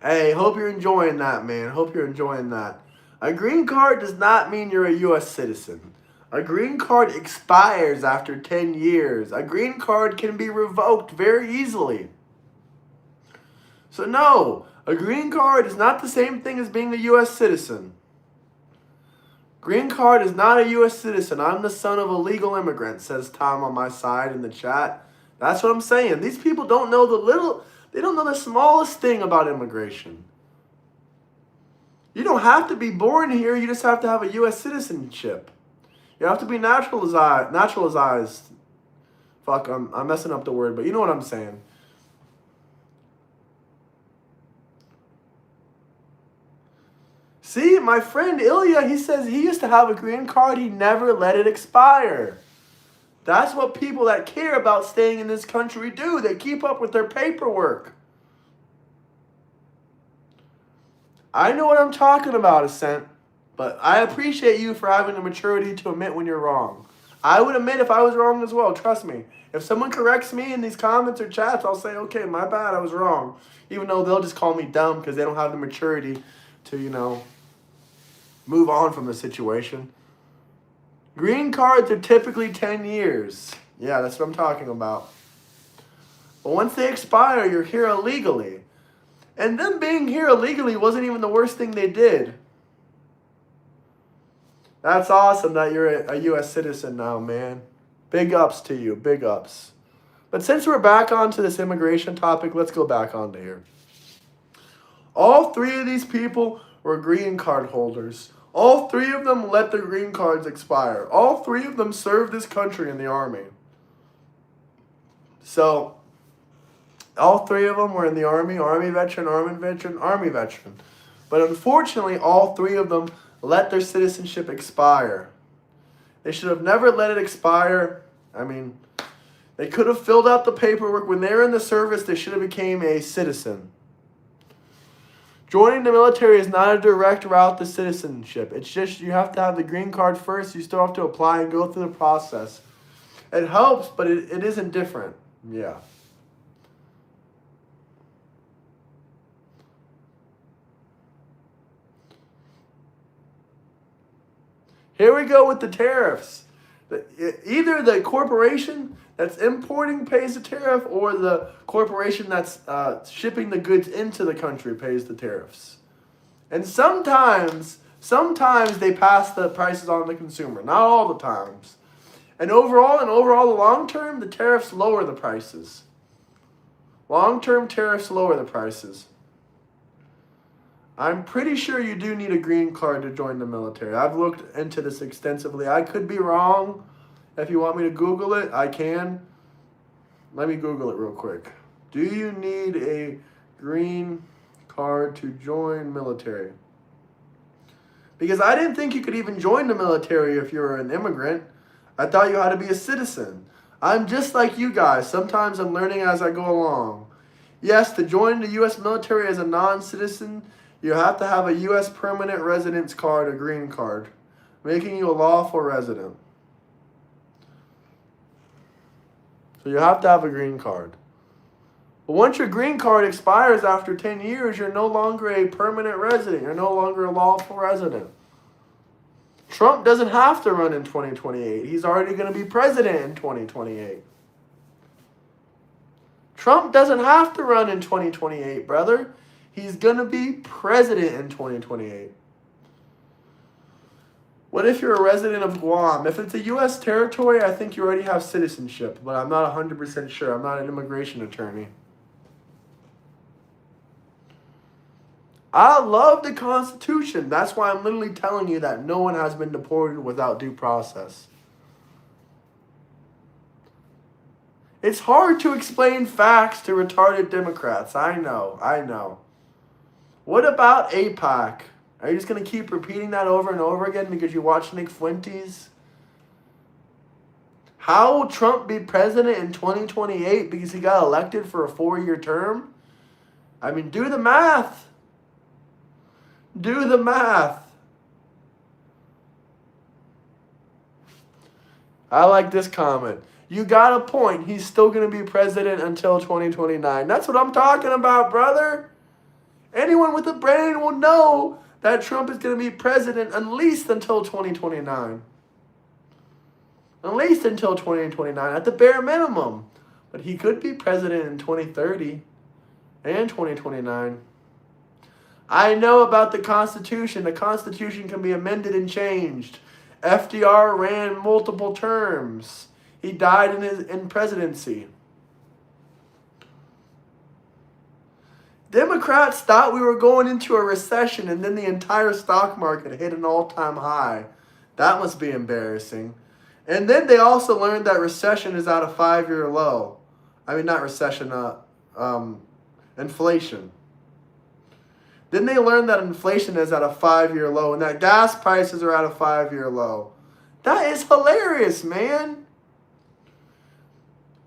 Hey, hope you're enjoying that, man. Hope you're enjoying that. A green card does not mean you're a U.S. citizen. A green card expires after 10 years. A green card can be revoked very easily. So no, a green card is not the same thing as being a U.S. citizen. Green card is not a U.S. citizen. I'm the son of a legal immigrant, says Tom on my side in the chat. That's what I'm saying. These people don't know they don't know the smallest thing about immigration. You don't have to be born here. You just have to have a U.S. citizenship. You have to be naturalized. Fuck, I'm messing up the word, but you know what I'm saying. See, my friend Ilya, he says he used to have a green card. He never let it expire. That's what people that care about staying in this country do. They keep up with their paperwork. I know what I'm talking about, Ascent, but I appreciate you for having the maturity to admit when you're wrong. I would admit if I was wrong as well, trust me. If someone corrects me in these comments or chats, I'll say, okay, my bad, I was wrong. Even though they'll just call me dumb because they don't have the maturity to, move on from the situation. Green cards are typically 10 years. Yeah, that's what I'm talking about. But once they expire, you're here illegally. And them being here illegally wasn't even the worst thing they did. That's awesome that you're a U.S. citizen now, man. Big ups to you. Big ups. But But since we're back onto this immigration topic, let's go back onto here. All three of these people were green card holders. All three of them let their green cards expire. All three of them served this country in the army. So, all three of them were in the army, army veteran, army veteran. But unfortunately, all three of them let their citizenship expire. They should have never let it expire. I mean, they could have filled out the paperwork. When they were in the service, they should have became a citizen. Joining the military is not a direct route to citizenship. It's just you have to have the green card first. You still have to apply and go through the process. It helps, but it isn't different. Yeah. Here we go with the tariffs. Either the corporation that's importing pays the tariff, or the corporation that's shipping the goods into the country pays the tariffs. And sometimes they pass the prices on to the consumer. Not all the times. And overall, the long term, the tariffs lower the prices. Long-term tariffs lower the prices. I'm pretty sure you do need a green card to join the military. I've looked into this extensively. I could be wrong. If you want me to Google it, I can. Let me Google it real quick. Do you need a green card to join military? Because I didn't think you could even join the military if you were an immigrant. I thought you had to be a citizen. I'm just like you guys. Sometimes I'm learning as I go along. Yes, to join the U.S. military as a non-citizen, you have to have a U.S. permanent residence card, a green card, making you a lawful resident. So you have to have a green card. But once your green card expires after 10 years, you're no longer a permanent resident. You're no longer a lawful resident. Trump doesn't have to run in 2028. He's already going to be president in 2028. Trump doesn't have to run in 2028, brother. He's going to be president in 2028. What if you're a resident of Guam? If it's a U.S. territory, I think you already have citizenship, but I'm not 100% sure. I'm not an immigration attorney. I love the Constitution. That's why I'm literally telling you that no one has been deported without due process. It's hard to explain facts to retarded Democrats. I know. What about AIPAC? Are you just going to keep repeating that over and over again because you watch Nick Fuentes? How will Trump be president in 2028 because he got elected for a 4-year term? I mean, do the math. Do the math. I like this comment. You got a point. He's still going to be president until 2029. That's what I'm talking about, brother. Anyone with a brain will know that Trump is going to be president at least until 2029. At least until 2029, at the bare minimum. But he could be president in 2030 and 2029. I know about the Constitution. The Constitution can be amended and changed. FDR ran multiple terms. He died in presidency. Democrats thought we were going into a recession and then the entire stock market hit an all-time high. That must be embarrassing. And then they also learned that recession is at a 5-year low. I mean, not recession, inflation. Then they learned that inflation is at a 5-year low and that gas prices are at a 5-year low. That is hilarious, man.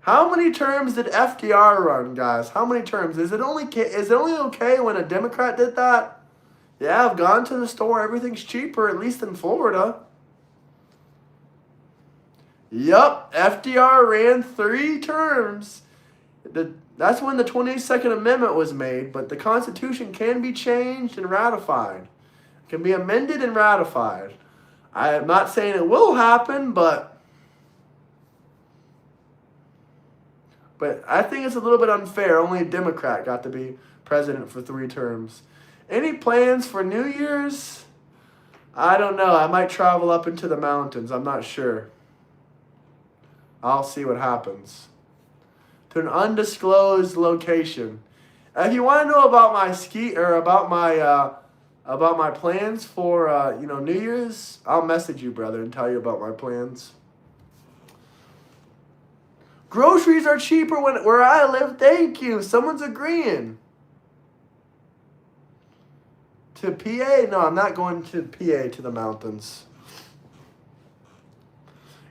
How many terms did FDR run, guys? How many terms? Is it only okay when a Democrat did that? Yeah, I've gone to the store. Everything's cheaper, at least in Florida. Yup, FDR ran 3 terms. That's when the 22nd Amendment was made, but the Constitution can be changed and ratified. It can be amended and ratified. I am not saying it will happen, but I think it's a little bit unfair. Only a Democrat got to be president for 3 terms. Any plans for New Year's? I don't know. I might travel up into the mountains. I'm not sure. I'll see what happens. to an undisclosed location. If you want to know about my about my plans for New Year's, I'll message you, brother, and tell you about my plans. Groceries are cheaper where I live. Thank you. Someone's agreeing. To PA? No, I'm not going to PA, to the mountains.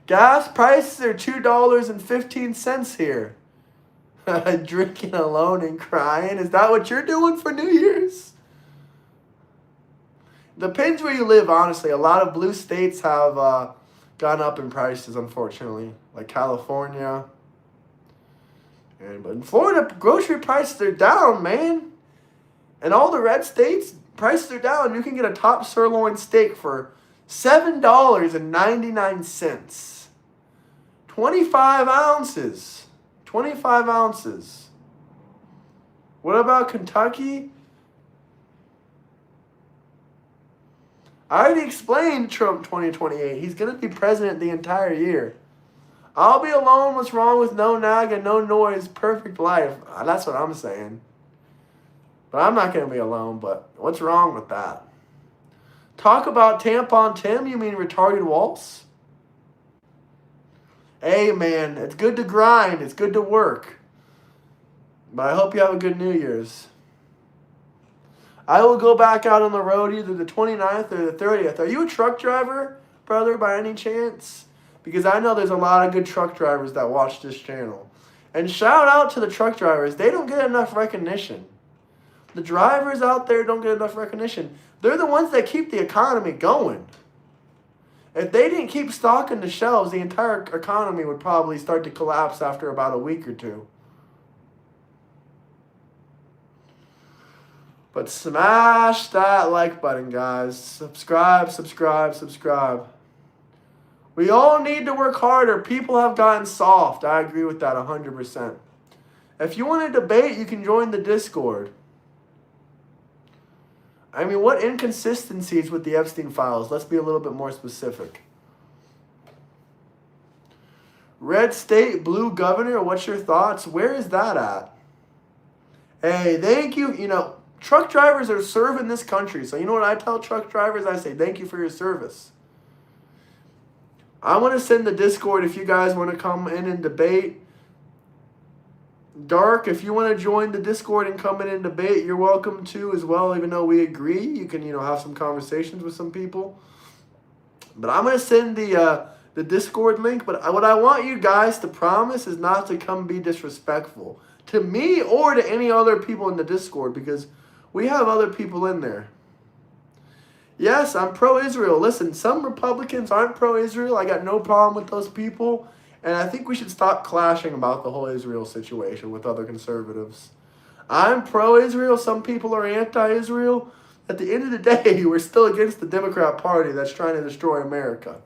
Gas prices are $2.15 here. Drinking alone and crying. Is that what you're doing for New Year's? Depends where you live, honestly. A lot of blue states have gone up in prices, unfortunately. Like California. But in Florida, grocery prices are down, man. And all the red states, prices are down. You can get a top sirloin steak for $7.99. 25 ounces. 25 ounces. What about Kentucky? I already explained Trump 2028. He's going to be president the entire year. I'll be alone. What's wrong with no nag and no noise? Perfect life. That's what I'm saying. But I'm not going to be alone. But what's wrong with that? Talk about tampon Tim. You mean retarded waltz? Hey, man. It's good to grind. It's good to work. But I hope you have a good New Year's. I will go back out on the road either the 29th or the 30th. Are you a truck driver, brother, by any chance? Because I know there's a lot of good truck drivers that watch this channel. And shout out to the truck drivers. They don't get enough recognition. The drivers out there don't get enough recognition. They're the ones that keep the economy going. If they didn't keep stocking the shelves, the entire economy would probably start to collapse after about a week or two. But smash that like button, guys. Subscribe, subscribe, subscribe. We all need to work harder. People have gotten soft. I agree with that 100%. If you want to debate, you can join the Discord. I mean, what inconsistencies with the Epstein files? Let's be a little bit more specific. Red state, blue governor, what's your thoughts? Where is that at? Hey, thank you. Truck drivers are serving this country. So you know what I tell truck drivers? I say, thank you for your service. I want to send the Discord if you guys want to come in and debate. Dark, if you want to join the Discord and come in and debate, you're welcome to as well, even though we agree. You can, have some conversations with some people. But I'm going to send the Discord link. But what I want you guys to promise is not to come be disrespectful to me or to any other people in the Discord, because we have other people in there. Yes, I'm pro-Israel. Listen, some Republicans aren't pro-Israel. I got no problem with those people. And I think we should stop clashing about the whole Israel situation with other conservatives. I'm pro-Israel. Some people are anti-Israel. At the end of the day, we're still against the Democrat Party that's trying to destroy America.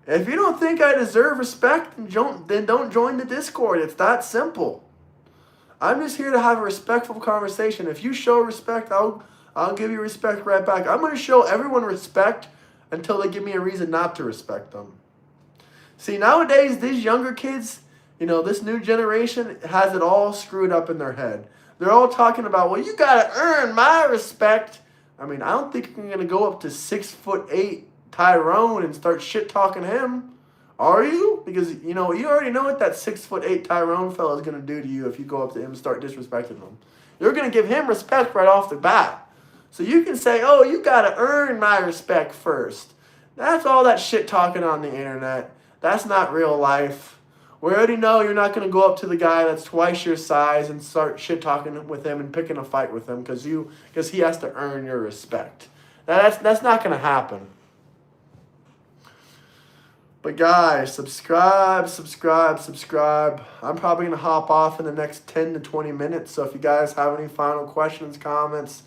If you don't think I deserve respect, then don't join the Discord. It's that simple. I'm just here to have a respectful conversation. If you show respect, I'll give you respect right back. I'm going to show everyone respect until they give me a reason not to respect them. See, nowadays, these younger kids, this new generation has it all screwed up in their head. They're all talking about, well, you got to earn my respect. I mean, I don't think you're going to go up to 6'8" Tyrone and start shit-talking him. Are you? Because, you already know what that 6'8" Tyrone fella is going to do to you if you go up to him and start disrespecting him. You're going to give him respect right off the bat. So you can say, oh, you got to earn my respect first. That's all that shit-talking on the internet. That's not real life. We already know you're not going to go up to the guy that's twice your size and start shit-talking with him and picking a fight with him because he has to earn your respect. That's not going to happen. But guys, subscribe. I'm probably going to hop off in the next 10 to 20 minutes. So if you guys have any final questions, comments,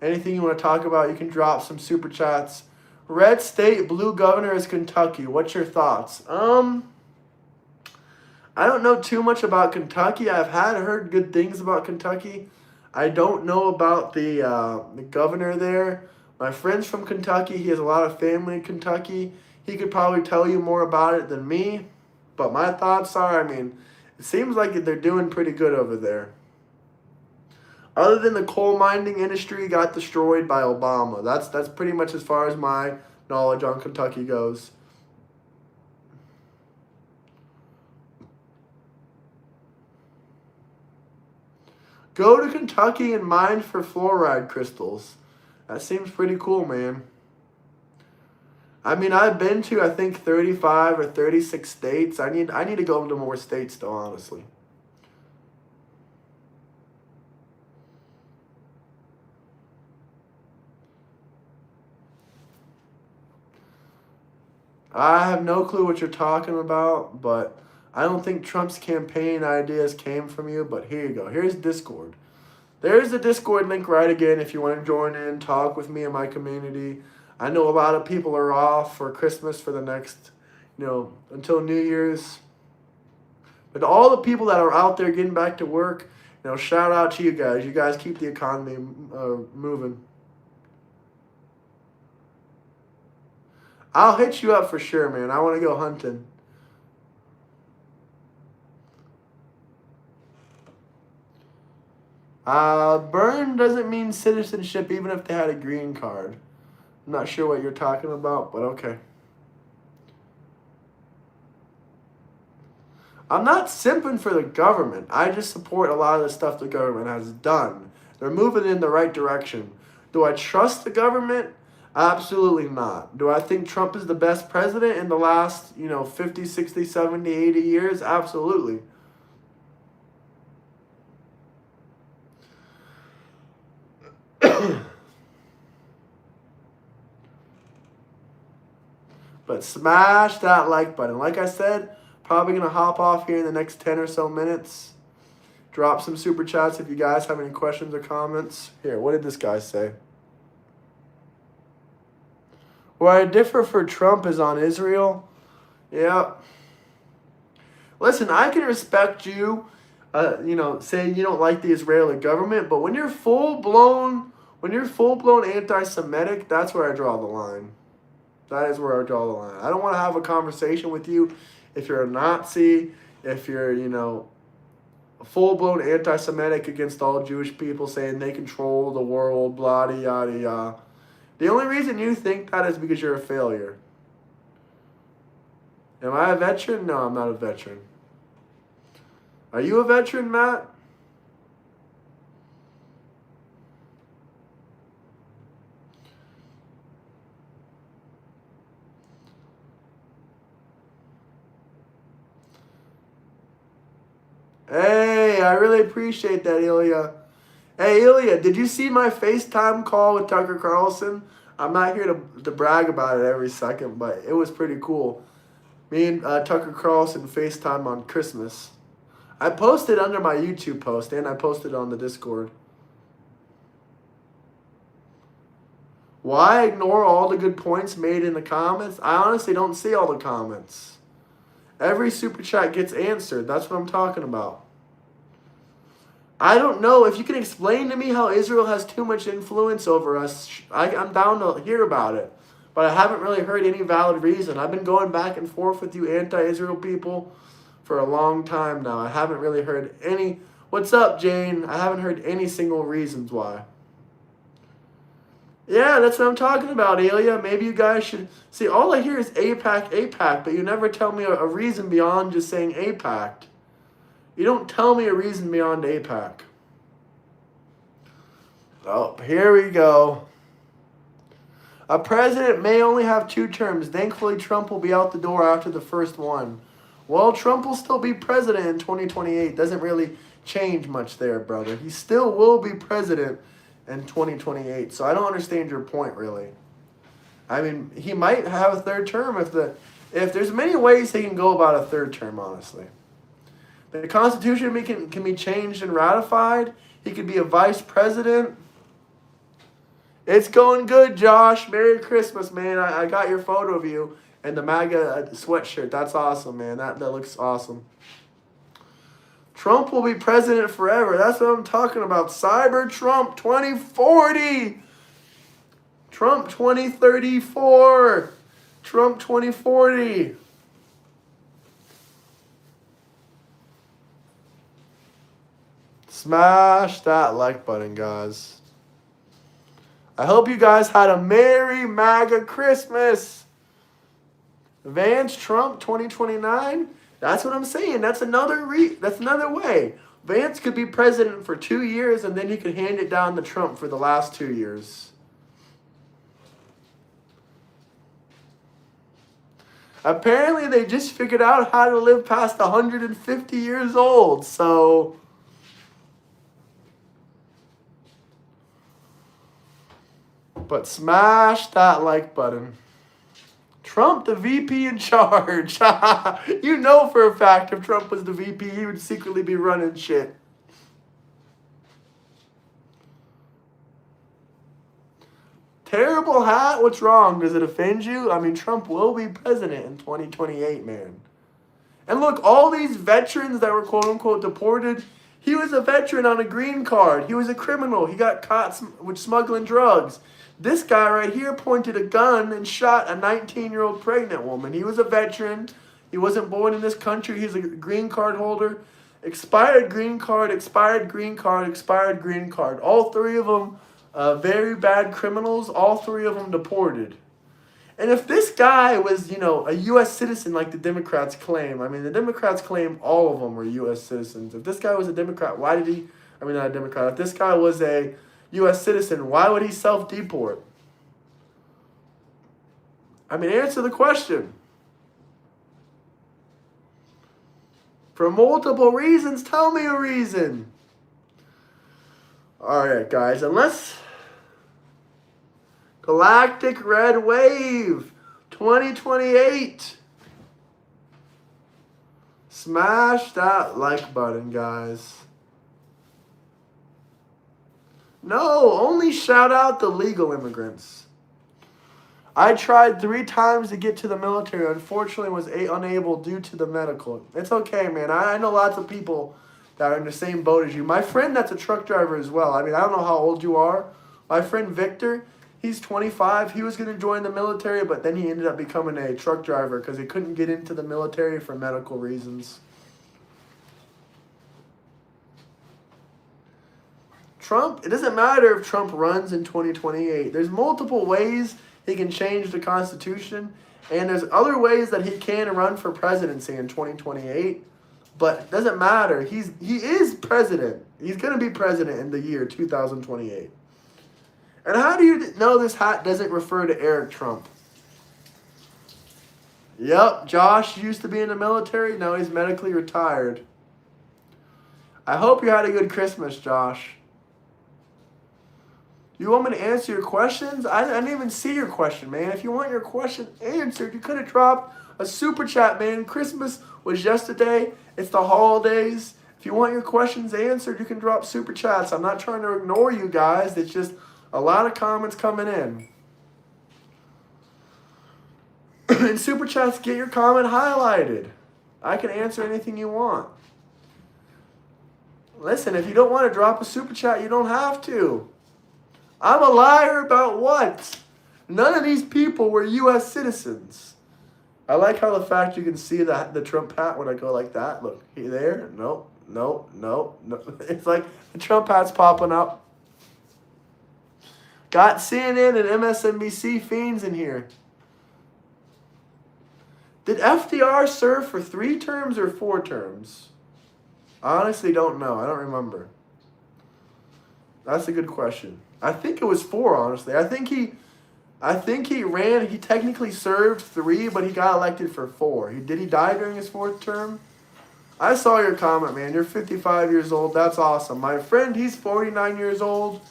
anything you want to talk about, you can drop some super chats. Red state, blue governor is Kentucky. What's your thoughts? I don't know too much about Kentucky. I've heard good things about Kentucky. I don't know about the governor there. My friend's from Kentucky. He has a lot of family in Kentucky. He could probably tell you more about it than me. But my thoughts are, I mean, it seems like they're doing pretty good over there. Other than the coal mining industry got destroyed by Obama. That's pretty much as far as my knowledge on Kentucky goes. Go to Kentucky and mine for fluoride crystals. That seems pretty cool, man. I mean, I've been to, I think, 35 or 36 states. I need to go to more states, though, honestly. I have no clue what you're talking about, but I don't think Trump's campaign ideas came from you. But here you go. Here's Discord. There's the Discord link right again if you want to join in, talk with me and my community. I know a lot of people are off for Christmas for the next, until New Year's. But all the people that are out there getting back to work, shout out to you guys. You guys keep the economy moving. I'll hit you up for sure, man. I want to go hunting. Burn doesn't mean citizenship even if they had a green card. I'm not sure what you're talking about, but okay. I'm not simping for the government. I just support a lot of the stuff the government has done. They're moving in the right direction. Do I trust the government? Absolutely not. Do I think Trump is the best president in the last, 50, 60, 70, 80 years? Absolutely. But smash that like button. Like I said, probably going to hop off here in the next 10 or so minutes. Drop some super chats if you guys have any questions or comments. Here, what did this guy say? Where I differ for Trump is on Israel. Yeah. Listen, I can respect you, saying you don't like the Israeli government, but when you're full-blown anti-Semitic, that's where I draw the line. That is where I draw the line. I don't want to have a conversation with you if you're a Nazi, if you're, full-blown anti-Semitic against all Jewish people, saying they control the world, blah, yada, yada. The only reason you think that is because you're a failure. Am I a veteran? No, I'm not a veteran. Are you a veteran, Matt? Hey, I really appreciate that, Ilya. Hey, Ilya, did you see my FaceTime call with Tucker Carlson? I'm not here to brag about it every second, but it was pretty cool. Me and Tucker Carlson FaceTime on Christmas. I posted under my YouTube post, and I posted on the Discord. Why ignore all the good points made in the comments? I honestly don't see all the comments. Every super chat gets answered. That's what I'm talking about. I don't know. If you can explain to me how Israel has too much influence over us, I'm down to hear about it. But I haven't really heard any valid reason. I've been going back and forth with you anti-Israel people for a long time now. I haven't really heard any. What's up, Jane? I haven't heard any single reasons why. Yeah, that's what I'm talking about, Ilya. Maybe you guys should... See, all I hear is AIPAC, AIPAC, but you never tell me a reason beyond just saying AIPAC. You don't tell me a reason beyond AIPAC. Oh, here we go. A president may only have 2 terms. Thankfully, Trump will be out the door after the first one. Well, Trump will still be president in 2028. Doesn't really change much there, brother. He still will be president in 2028. So I don't understand your point, really. I mean, he might have a 3rd term if there's many ways he can go about a 3rd term, honestly. The Constitution can be changed and ratified. He could be a vice president. It's going good, Josh. Merry Christmas, man. I got your photo of you and the MAGA sweatshirt. That's awesome, man. That looks awesome. Trump will be president forever. That's what I'm talking about. Cyber Trump 2040. Trump 2034. Trump 2040. Smash that like button, guys. I hope you guys had a Merry MAGA Christmas. Vance Trump 2029. That's what I'm saying. That's another way. Vance could be president for 2 years and then he could hand it down to Trump for the last 2 years. Apparently they just figured out how to live past 150 years old. So but smash that like button. Trump, the VP in charge. You know for a fact if Trump was the VP, he would secretly be running shit. Terrible hat? What's wrong? Does it offend you? I mean, Trump will be president in 2028, man. And look, all these veterans that were quote-unquote deported, he was a veteran on a green card. He was a criminal. He got caught with smuggling drugs. This guy right here pointed a gun and shot a 19-year-old pregnant woman. He was a veteran. He wasn't born in this country. He's a green card holder. Expired green card, expired green card, expired green card. All three of them very bad criminals. All three of them deported. And if this guy was, a U.S. citizen like the Democrats claim, I mean, the Democrats claim all of them were U.S. citizens. If this guy was a Democrat, why did he, not a Democrat, if this guy was a U.S. citizen, why would he self-deport? Answer the question. For multiple reasons, tell me a reason. All right, guys, unless Galactic Red Wave 2028. Smash that like button, guys. No, only shout out the legal immigrants. I tried 3 times to get to the military. Unfortunately, was unable due to the medical. It's okay, man. I know lots of people that are in the same boat as you. My friend that's a truck driver as well. I don't know how old you are. My friend Victor, he's 25. He was going to join the military, but then he ended up becoming a truck driver because he couldn't get into the military for medical reasons. Trump, it doesn't matter if Trump runs in 2028. There's multiple ways he can change the Constitution, and there's other ways that he can run for presidency in 2028. But it doesn't matter. He is president. He's going to be president in the year 2028. And how do you know this hat doesn't refer to Eric Trump? Yep, Josh used to be in the military. Now he's medically retired. I hope you had a good Christmas, Josh. You want me to answer your questions? I didn't even see your question, man. If you want your question answered, you could have dropped a super chat, man. Christmas was yesterday. It's the holidays. If you want your questions answered, you can drop super chats. I'm not trying to ignore you guys. It's just a lot of comments coming in. And super chats, get your comment highlighted. I can answer anything you want. Listen, if you don't want to drop a super chat, you don't have to. I'm a liar about what? None of these people were U.S. citizens. I like how the fact you can see the Trump hat when I go like that. Look, he there? No. It's like the Trump hat's popping up. Got CNN and MSNBC fiends in here. Did FDR serve for 3 terms or 4 terms? I honestly don't know. I don't remember. That's a good question. I think it was 4, honestly. I think he ran, he technically served 3, but he got elected for 4. Did he die during his 4th term? I saw your comment, man. You're 55 years old. That's awesome. My friend, he's 49 years old.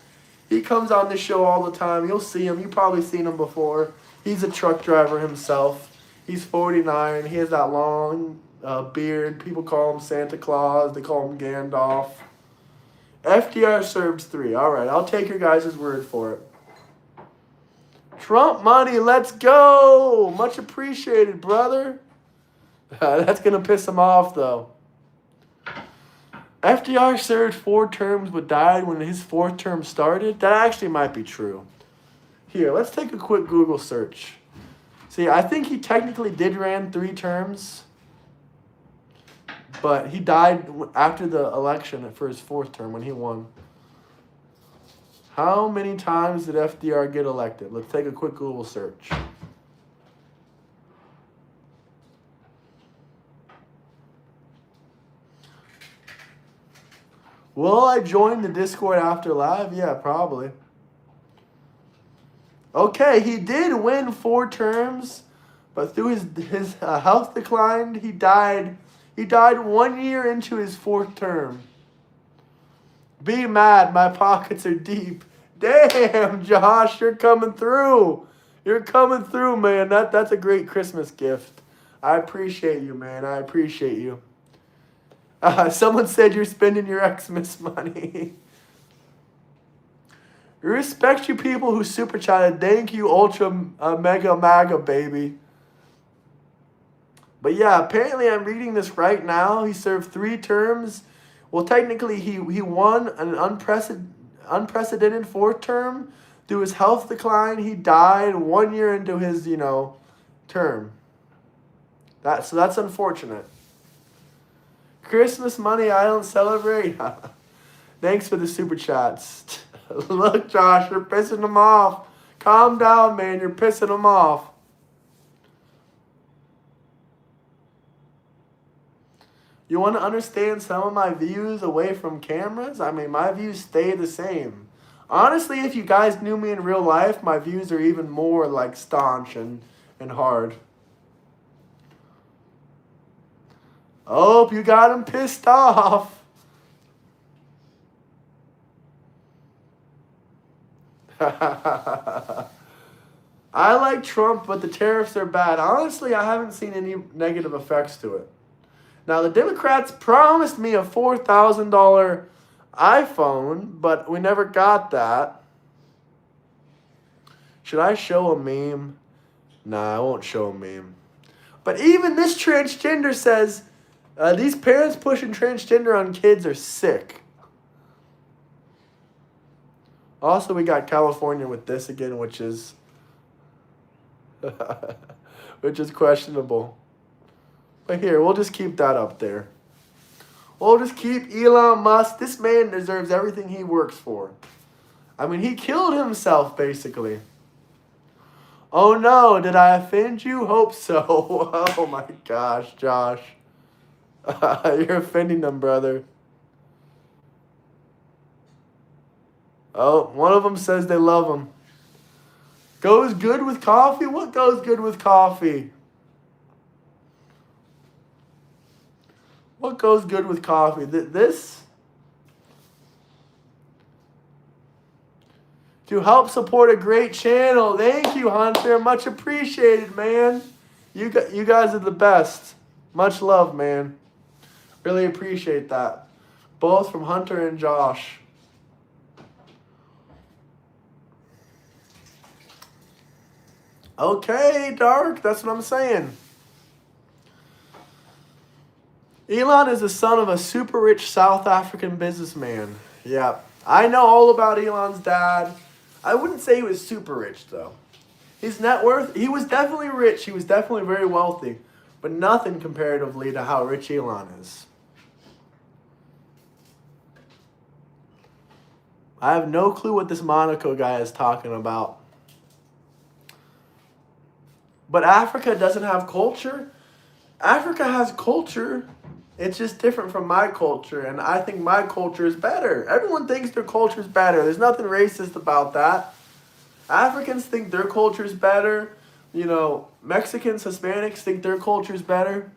He comes on this show all the time. You'll see him. You've probably seen him before. He's a truck driver himself. He's 49. He has that long beard. People call him Santa Claus. They call him Gandalf. FDR served 3. All right, I'll take your guys' word for it. Trump money, let's go. Much appreciated, brother. That's going to piss him off, though. FDR served 4 terms but died when his 4th term started. That actually might be true. Here, let's take a quick Google search. See, I think he technically did ran 3 terms, but he died after the election for his 4th term when he won. How many times did FDR get elected? Let's take a quick Google search. Will I join the Discord after live? Yeah, probably. Okay, he did win 4 terms, but through his health decline, he died. He died 1 year into his 4th term. Be mad, my pockets are deep. Damn, Josh, you're coming through. You're coming through, man. That's a great Christmas gift. I appreciate you, man. I appreciate you. Someone said you're spending your Xmas money. Respect you people who super chatted. Thank you, Ultra Mega Maga, baby. But yeah, apparently I'm reading this right now. He served 3 terms. Well, technically, he won an unprecedented 4th term. Through his health decline, he died 1 year into his, term. So that's unfortunate. Christmas money I don't celebrate. Thanks for the super chats. Look, Josh, you're pissing them off. Calm down, man. You're pissing them off. You want to understand some of my views away from cameras? I mean, my views stay the same. Honestly, if you guys knew me in real life, my views are even more like staunch and hard. Oh, you got him pissed off. I like Trump, but the tariffs are bad. Honestly, I haven't seen any negative effects to it. Now, the Democrats promised me a $4,000 iPhone, but we never got that. Should I show a meme? Nah, I won't show a meme. But even this transgender says, these parents pushing transgender on kids are sick. Also, we got California with this again, which is questionable. But here, we'll just keep that up there. We'll just keep Elon Musk. This man deserves everything he works for. I mean, he killed himself, basically. Oh no, did I offend you? Hope so. Oh my gosh, Josh. You're offending them, brother. Oh, one of them says they love him. Goes good with coffee? What goes good with coffee? What goes good with coffee? This? To help support a great channel. Thank you, Hunter. Much appreciated, man. You guys are the best. Much love, man. Really appreciate that. Both from Hunter and Josh. Okay, Dark. That's what I'm saying. Elon is the son of a super rich South African businessman. Yeah, I know all about Elon's dad. I wouldn't say he was super rich, though. His net worth, he was definitely rich. He was definitely very wealthy. But nothing comparatively to how rich Elon is. I have no clue what this Monaco guy is talking about. But Africa doesn't have culture. Africa has culture. It's just different from my culture, and I think my culture is better. Everyone thinks their culture is better. There's nothing racist about that. Africans think their culture is better. You know, Mexicans, Hispanics think their culture is better.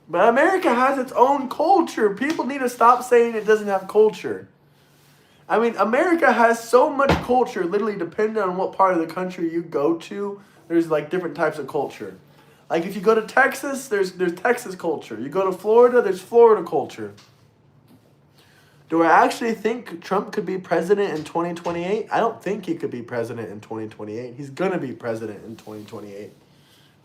But America has its own culture. People need to stop saying it doesn't have culture. I mean, America has so much culture, literally depending on what part of the country you go to. There's like different types of culture. Like if you go to Texas, there's Texas culture. You go to Florida, there's Florida culture. Do I actually think Trump could be president in 2028? I don't think he could be president in 2028. He's going to be president in 2028.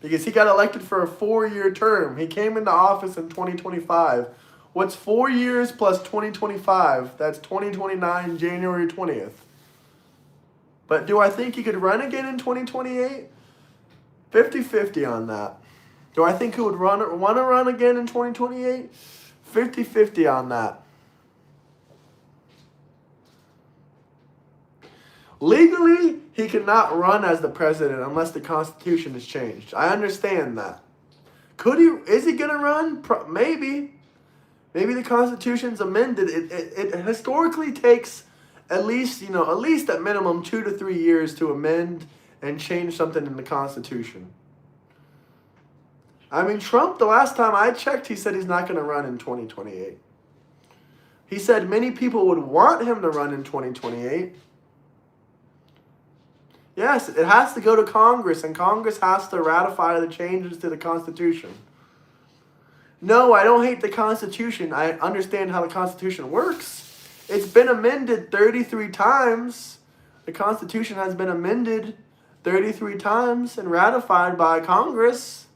Because he got elected for a 4-year term. He came into office in 2025. What's 4 years plus 2025? That's 2029, January 20th. But do I think he could run again in 2028? 50-50 on that. Do I think he would want to run again in 2028? 50-50 on that. Legally, he cannot run as the president unless the Constitution is changed. I understand that. Could he? Is he going to run? Maybe. Maybe the Constitution's amended. It historically takes at least at minimum 2 to 3 years to amend and change something in the Constitution. I mean, Trump, the last time I checked, he said he's not going to run in 2028. He said many people would want him to run in 2028. Yes, it has to go to Congress, and Congress has to ratify the changes to the Constitution. No, I don't hate the Constitution. I understand how the Constitution works. It's been amended 33 times. The Constitution has been amended 33 times and ratified by Congress.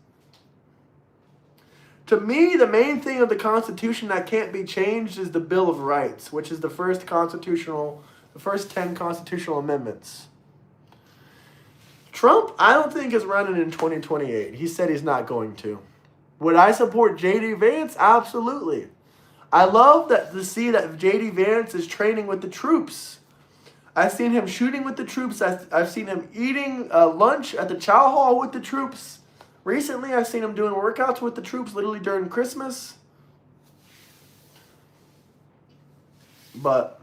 To me, the main thing of the Constitution that can't be changed is the Bill of Rights, which is the first 10 constitutional amendments. Trump, I don't think is running in 2028. He said he's not going to. Would I support J.D. Vance? Absolutely. I love to see that J.D. Vance is training with the troops. I've seen him shooting with the troops. I've seen him eating lunch at the chow hall with the troops. Recently, I've seen him doing workouts with the troops literally during Christmas. But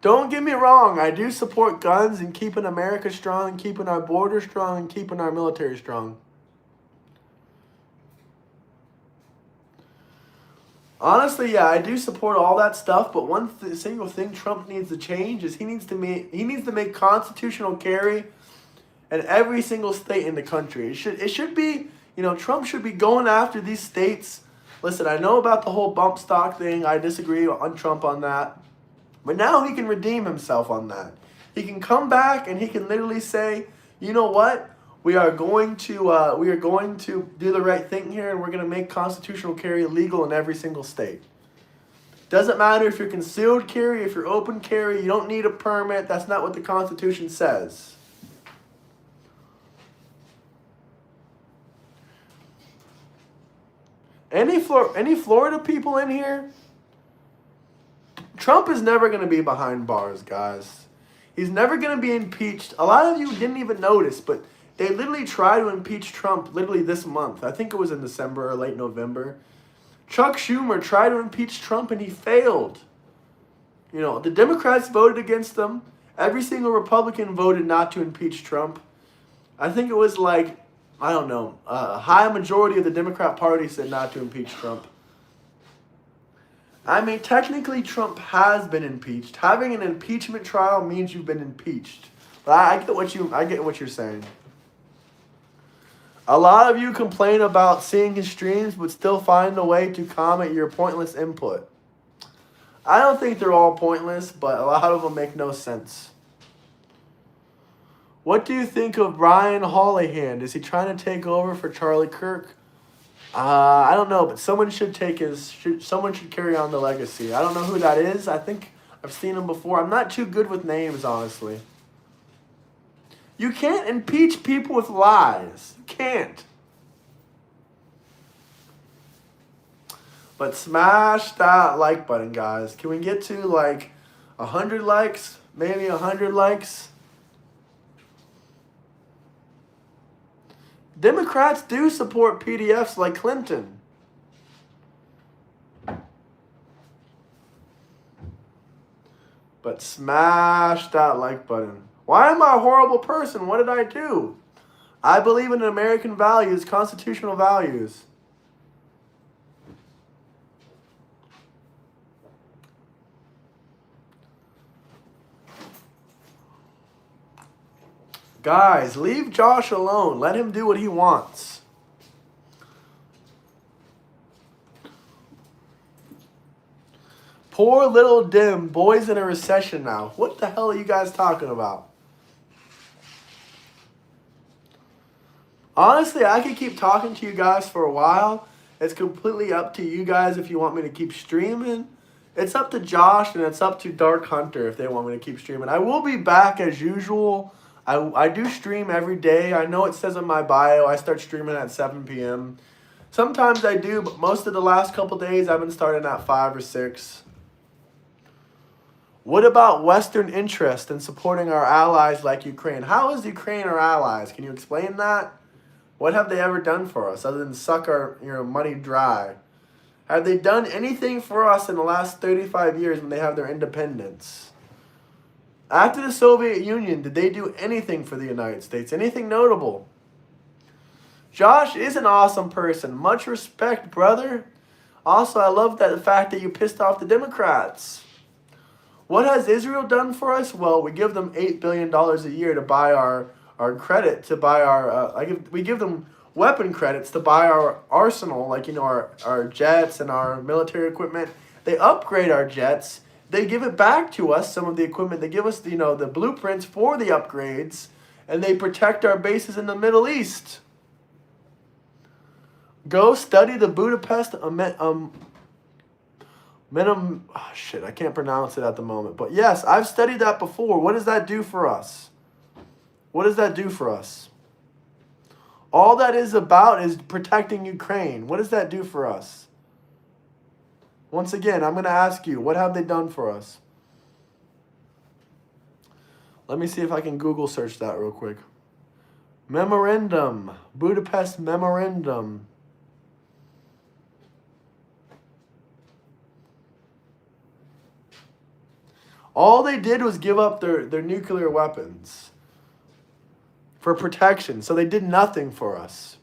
don't get me wrong, I do support guns and keeping America strong and keeping our border strong and keeping our military strong. Honestly, yeah, I do support all that stuff, but one single thing Trump needs to change is he needs to make constitutional carry in every single state in the country. It should be, Trump should be going after these states. Listen, I know about the whole bump stock thing. I disagree on Trump on that. But now he can redeem himself on that. He can come back and he can literally say, you know what? We are going to do the right thing here, and we're going to make constitutional carry legal in every single state. Doesn't matter if you're concealed carry, if you're open carry, you don't need a permit. That's not what the Constitution says. Any Florida people in here? Trump is never going to be behind bars, guys. He's never going to be impeached. A lot of you didn't even notice, but they literally tried to impeach Trump literally this month. I think it was in December or late November. Chuck Schumer tried to impeach Trump and he failed. The Democrats voted against him. Every single Republican voted not to impeach Trump. I think it was a high majority of the Democrat Party said not to impeach Trump. I mean, technically Trump has been impeached. Having an impeachment trial means you've been impeached. But I get what you're saying. A lot of you complain about seeing his streams, but still find a way to comment your pointless input. I don't think they're all pointless, but a lot of them make no sense. What do you think of Brian Holohan? Is he trying to take over for Charlie Kirk? I don't know, but someone should carry on the legacy. I don't know who that is. I think I've seen him before. I'm not too good with names, honestly. You can't impeach people with lies. You can't. But smash that like button, guys. Can we get to 100 likes? Maybe 100 likes? Democrats do support PDFs like Clinton. But smash that like button. Why am I a horrible person? What did I do? I believe in American values, constitutional values. Guys, leave Josh alone. Let him do what he wants. Poor little Dim. Boy's in a recession now. What the hell are you guys talking about? Honestly, I could keep talking to you guys for a while. It's completely up to you guys if you want me to keep streaming. It's up to Josh and it's up to Dark Hunter if they want me to keep streaming. I will be back as usual. I do stream every day. I know it says in my bio I start streaming at 7 p.m. Sometimes I do, but most of the last couple days I've been starting at 5 or 6. What about Western interest in supporting our allies like Ukraine? How is Ukraine our allies? Can you explain that? What have they ever done for us other than suck our money dry? Have they done anything for us in the last 35 years when they have their independence? After the Soviet Union, did they do anything for the United States? Anything notable? Josh is an awesome person. Much respect, brother. Also, I love the fact that you pissed off the Democrats. What has Israel done for us? Well, we give them $8 billion a year to buy our credit, to buy we give them weapon credits to buy our arsenal, like, our jets and our military equipment. They upgrade our jets. They give it back to us, some of the equipment. They give us, the blueprints for the upgrades, and they protect our bases in the Middle East. Go study the Budapest I can't pronounce it at the moment. But yes, I've studied that before. What does that do for us? What does that do for us? All that is about is protecting Ukraine. What does that do for us? Once again, I'm going to ask you, what have they done for us? Let me see if I can Google search that real quick. Memorandum. Budapest Memorandum. All they did was give up their nuclear weapons for protection. So they did nothing for us.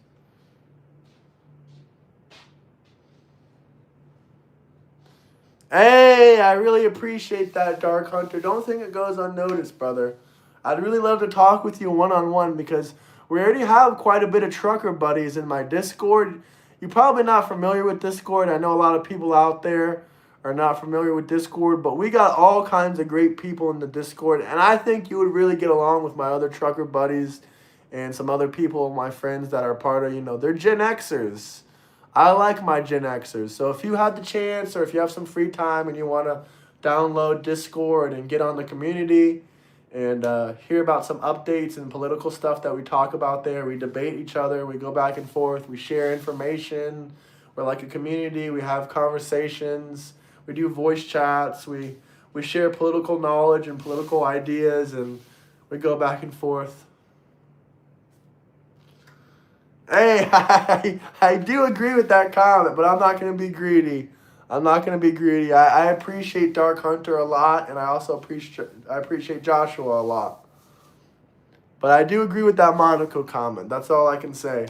Hey, I really appreciate that, Dark Hunter. Don't think it goes unnoticed, brother. I'd really love to talk with you one-on-one because we already have quite a bit of trucker buddies in my Discord. You're probably not familiar with Discord. I know a lot of people out there are not familiar with Discord, but we got all kinds of great people in the Discord, and I think you would really get along with my other trucker buddies and some other people, my friends that are part of, they're Gen Xers. I like my Gen Xers, so if you have the chance or if you have some free time and you want to download Discord and get on the community and hear about some updates and political stuff that we talk about there, we debate each other, we go back and forth, we share information, we're like a community, we have conversations. We do voice chats. We share political knowledge and political ideas, and we go back and forth. Hey, I do agree with that comment, but I'm not going to be greedy. I'm not going to be greedy. I appreciate Dark Hunter a lot, and I also appreciate Joshua a lot. But I do agree with that Monaco comment. That's all I can say.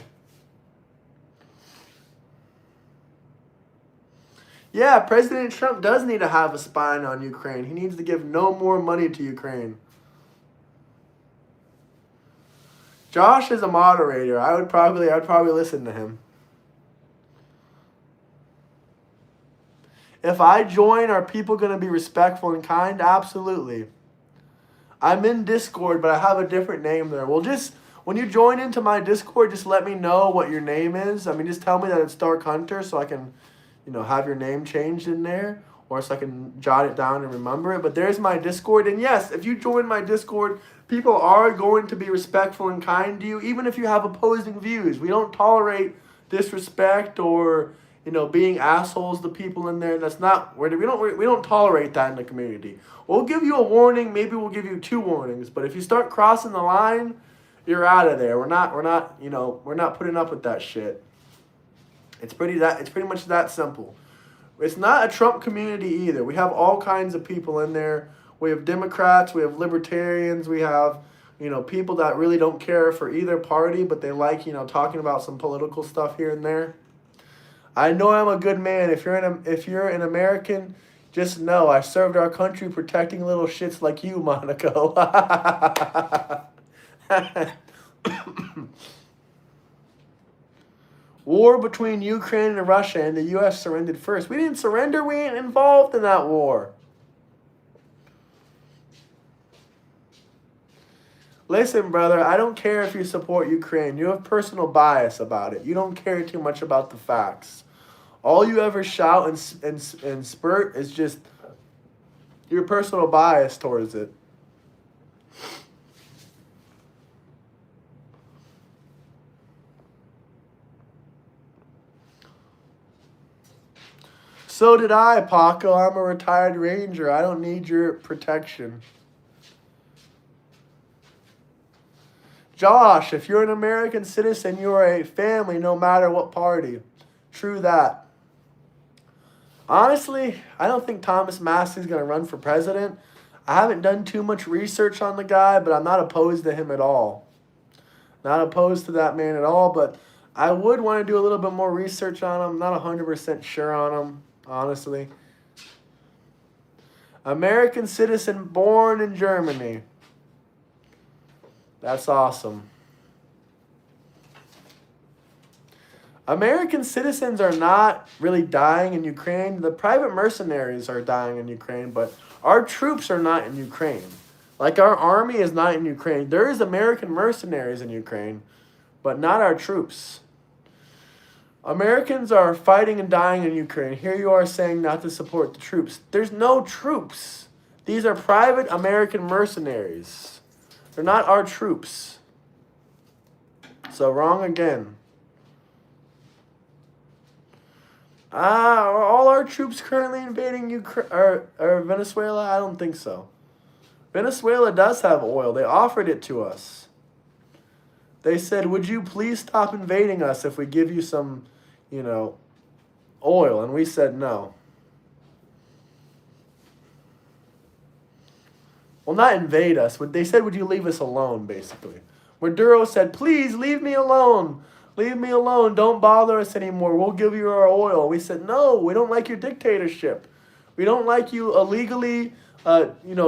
Yeah, President Trump does need to have a spine on Ukraine. He needs to give no more money to Ukraine. Josh is a moderator. I'd probably listen to him. If I join, are people going to be respectful and kind? Absolutely. I'm in Discord, but I have a different name there. Well, just when you join into my Discord, just let me know what your name is. I mean, just tell me that it's Dark Hunter so I can, have your name changed in there, or so I can jot it down and remember it. But there's my Discord. And yes, if you join my Discord, people are going to be respectful and kind to you, even if you have opposing views. We don't tolerate disrespect or, being assholes to people in there. That's not where we don't tolerate that in the community. We'll give you a warning. Maybe we'll give you 2 warnings. But if you start crossing the line, you're out of there. We're not putting up with that shit. It's pretty much that simple. It's not a Trump community either. We have all kinds of people in there. We have Democrats, we have libertarians, we have, people that really don't care for either party, but they like, talking about some political stuff here and there. I know I'm a good man. If you're an American, just know I served our country protecting little shits like you, Monaco. War between Ukraine and Russia, and the U.S. surrendered first. We didn't surrender. We ain't involved in that war. Listen, brother, I don't care if you support Ukraine. You have personal bias about it. You don't care too much about the facts. All you ever shout and spurt is just your personal bias towards it. So did I, Paco. I'm a retired Ranger. I don't need your protection. Josh, if you're an American citizen, you are a family no matter what party. True that. Honestly, I don't think Thomas Massey's going to run for president. I haven't done too much research on the guy, but I'm not opposed to him at all. Not opposed to that man at all, but I would want to do a little bit more research on him. Not 100% sure on him, honestly. American citizen born in Germany. That's awesome. American citizens are not really dying in Ukraine. The private mercenaries are dying in Ukraine, but our troops are not in Ukraine. Like our army is not in Ukraine. There is American mercenaries in Ukraine, but not our troops. Americans are fighting and dying in Ukraine. Here you are saying not to support the troops. There's no troops. These are private American mercenaries. They're not our troops. So wrong again. Are all our troops currently invading Ukraine or Venezuela? I don't think so. Venezuela does have oil. They offered it to us. They said, would you please stop invading us if we give you some, oil? And we said no. Well, not invade us. They said, would you leave us alone, basically. Maduro said, please leave me alone. Leave me alone. Don't bother us anymore. We'll give you our oil. We said, no, we don't like your dictatorship. We don't like you illegally,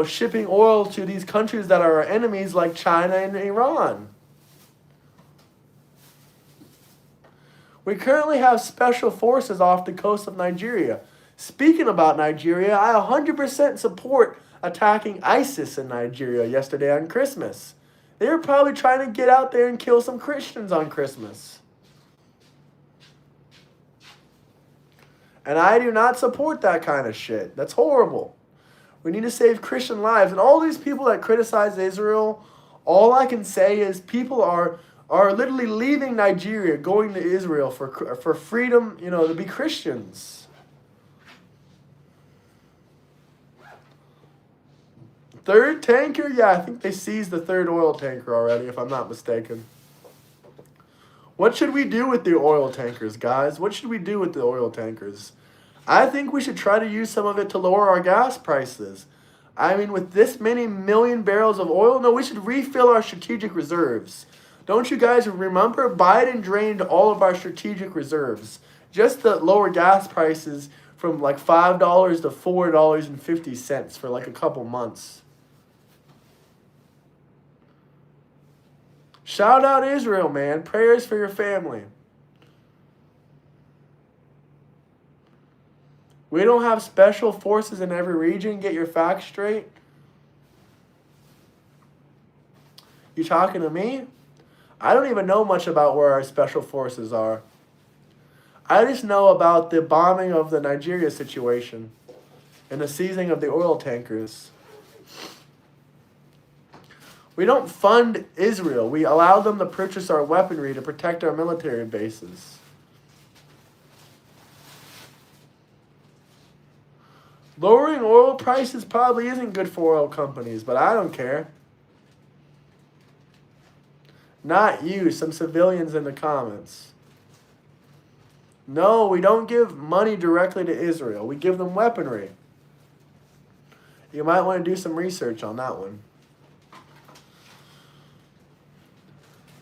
shipping oil to these countries that are our enemies like China and Iran. We currently have special forces off the coast of Nigeria. Speaking about Nigeria, I 100% support attacking ISIS in Nigeria yesterday on Christmas. They were probably trying to get out there and kill some Christians on Christmas. And I do not support that kind of shit. That's horrible. We need to save Christian lives. And all these people that criticize Israel, all I can say is people are literally leaving Nigeria, going to Israel for freedom, to be Christians. Third tanker? Yeah, I think they seized the third oil tanker already, if I'm not mistaken. What should we do with the oil tankers, guys? What should we do with the oil tankers? I think we should try to use some of it to lower our gas prices. I mean, with this many million barrels of oil, no, we should refill our strategic reserves. Don't you guys remember? Biden drained all of our strategic reserves just to lower gas prices from like $5 to $4.50 for like a couple months. Shout out Israel, man. Prayers for your family. We don't have special forces in every region. Get your facts straight. You talking to me? I don't even know much about where our special forces are. I just know about the bombing of the Nigeria situation and the seizing of the oil tankers. We don't fund Israel. We allow them to purchase our weaponry to protect our military bases. Lowering oil prices probably isn't good for oil companies, but I don't care. Not you, some civilians in the comments. No, we don't give money directly to Israel. We give them weaponry. You might want to do some research on that one.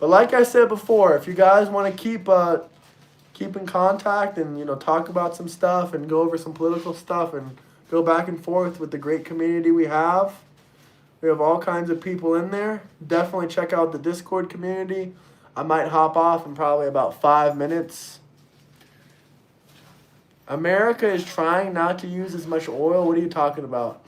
But like I said before, if you guys want to keep in contact and talk about some stuff and go over some political stuff and go back and forth with the great community we have all kinds of people in there. Definitely check out the Discord community. I might hop off in probably about 5 minutes. America is trying not to use as much oil. What are you talking about?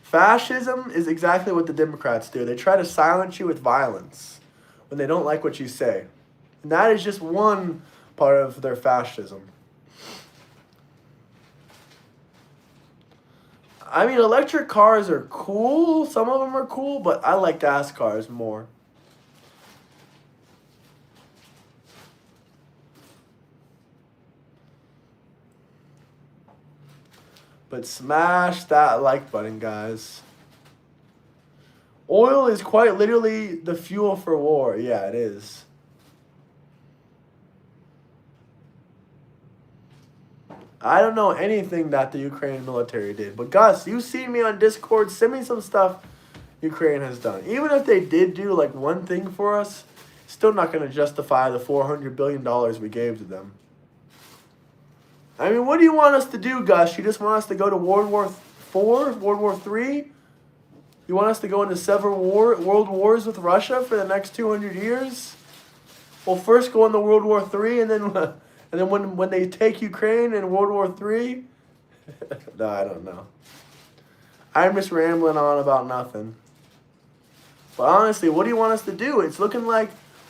Fascism is exactly what the Democrats do. They try to silence you with violence when they don't like what you say. And that is just one part of their fascism. I mean, electric cars are cool. Some of them are cool, but I like gas cars more. But smash that like button, guys. Oil is quite literally the fuel for war. Yeah, it is. I don't know anything that the Ukrainian military did. But Gus, you see me on Discord. Send me some stuff Ukraine has done. Even if they did do like one thing for us, still not going to justify the $400 billion we gave to them. I mean, what do you want us to do, Gus? You just want us to go to World War IV, World War III? You want us to go into several world wars with Russia for the next 200 years? We'll first go into World War III, and then when they take Ukraine in World War III? No, I don't know. I'm just rambling on about nothing. But honestly, what do you want us to do? It's looking like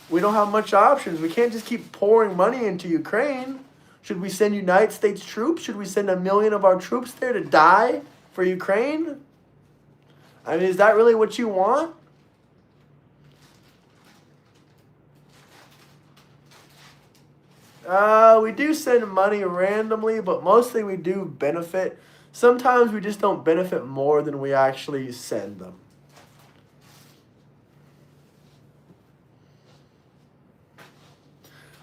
we don't have much options. We can't just keep pouring money into Ukraine. Should we send United States troops? Should we send 1 million of our troops there to die for Ukraine? I mean, is that really what you want? We do send money randomly, but mostly we do benefit. Sometimes we just don't benefit more than we actually send them.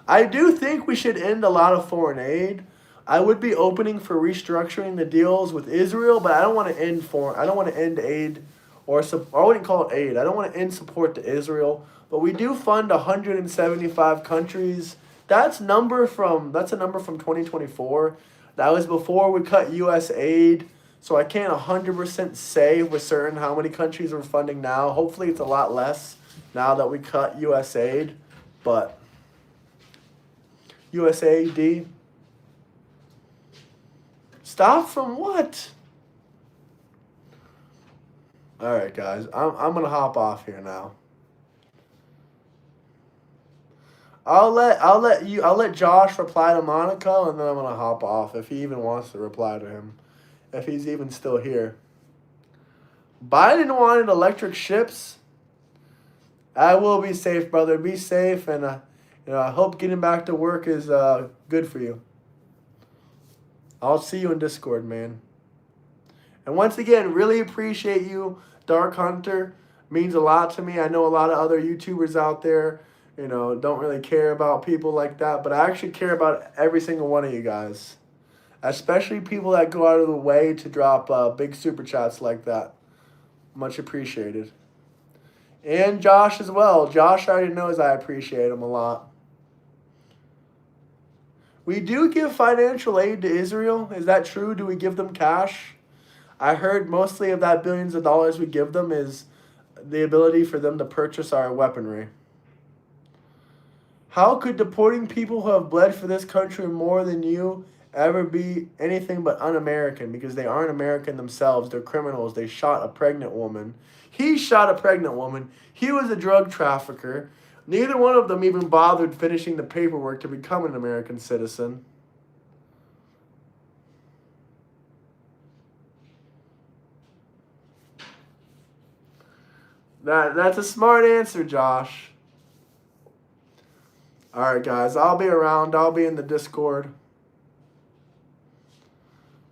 I do think we should end a lot of foreign aid. I would be opening for restructuring the deals with Israel, but I don't want to end aid, or I wouldn't call it aid. I don't want to end support to Israel, but we do fund 175 countries. That's a number from 2024. That was before we cut U.S. aid, so I can't 100% say with certain how many countries we're funding now. Hopefully it's a lot less now that we cut U.S. aid, but USAID. Stop from what? All right, guys. I'm gonna hop off here now. I'll let Josh reply to Monaco, and then I'm gonna hop off if he even wants to reply to him, if he's even still here. Biden wanted electric ships. I will be safe, brother. Be safe, and I hope getting back to work is good for you. I'll see you in Discord, man. And once again, really appreciate you, Dark Hunter. Means a lot to me. I know a lot of other YouTubers out there, don't really care about people like that, but I actually care about every single one of you guys. Especially people that go out of the way to drop big super chats like that. Much appreciated. And Josh as well. Josh already knows I appreciate him a lot. We do give financial aid to Israel. Is that true? Do we give them cash? I heard mostly of that billions of dollars we give them is the ability for them to purchase our weaponry. How could deporting people who have bled for this country more than you ever be anything but un-American? Because they aren't American themselves. They're criminals. They shot a pregnant woman. He shot a pregnant woman. He was a drug trafficker. Neither one of them even bothered finishing the paperwork to become an American citizen. That's a smart answer, Josh. All right, guys. I'll be around. I'll be in the Discord.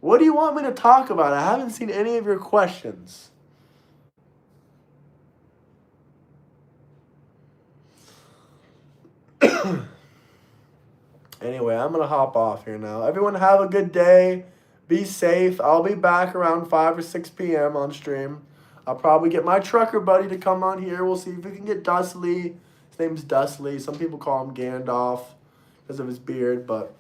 What do you want me to talk about? I haven't seen any of your questions. Anyway, I'm going to hop off here now. Everyone have a good day. Be safe. I'll be back around 5 or 6 p.m. on stream. I'll probably get my trucker buddy to come on here. We'll see if we can get Dustley. His name's Dustley. Some people call him Gandalf because of his beard, but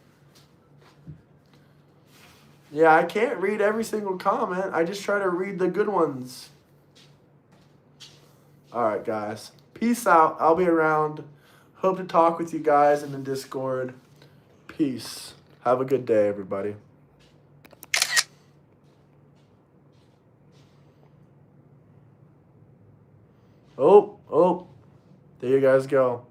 yeah, I can't read every single comment. I just try to read the good ones. All right, guys. Peace out. I'll be around. Hope to talk with you guys in the Discord. Peace. Have a good day, everybody. Oh, there you guys go.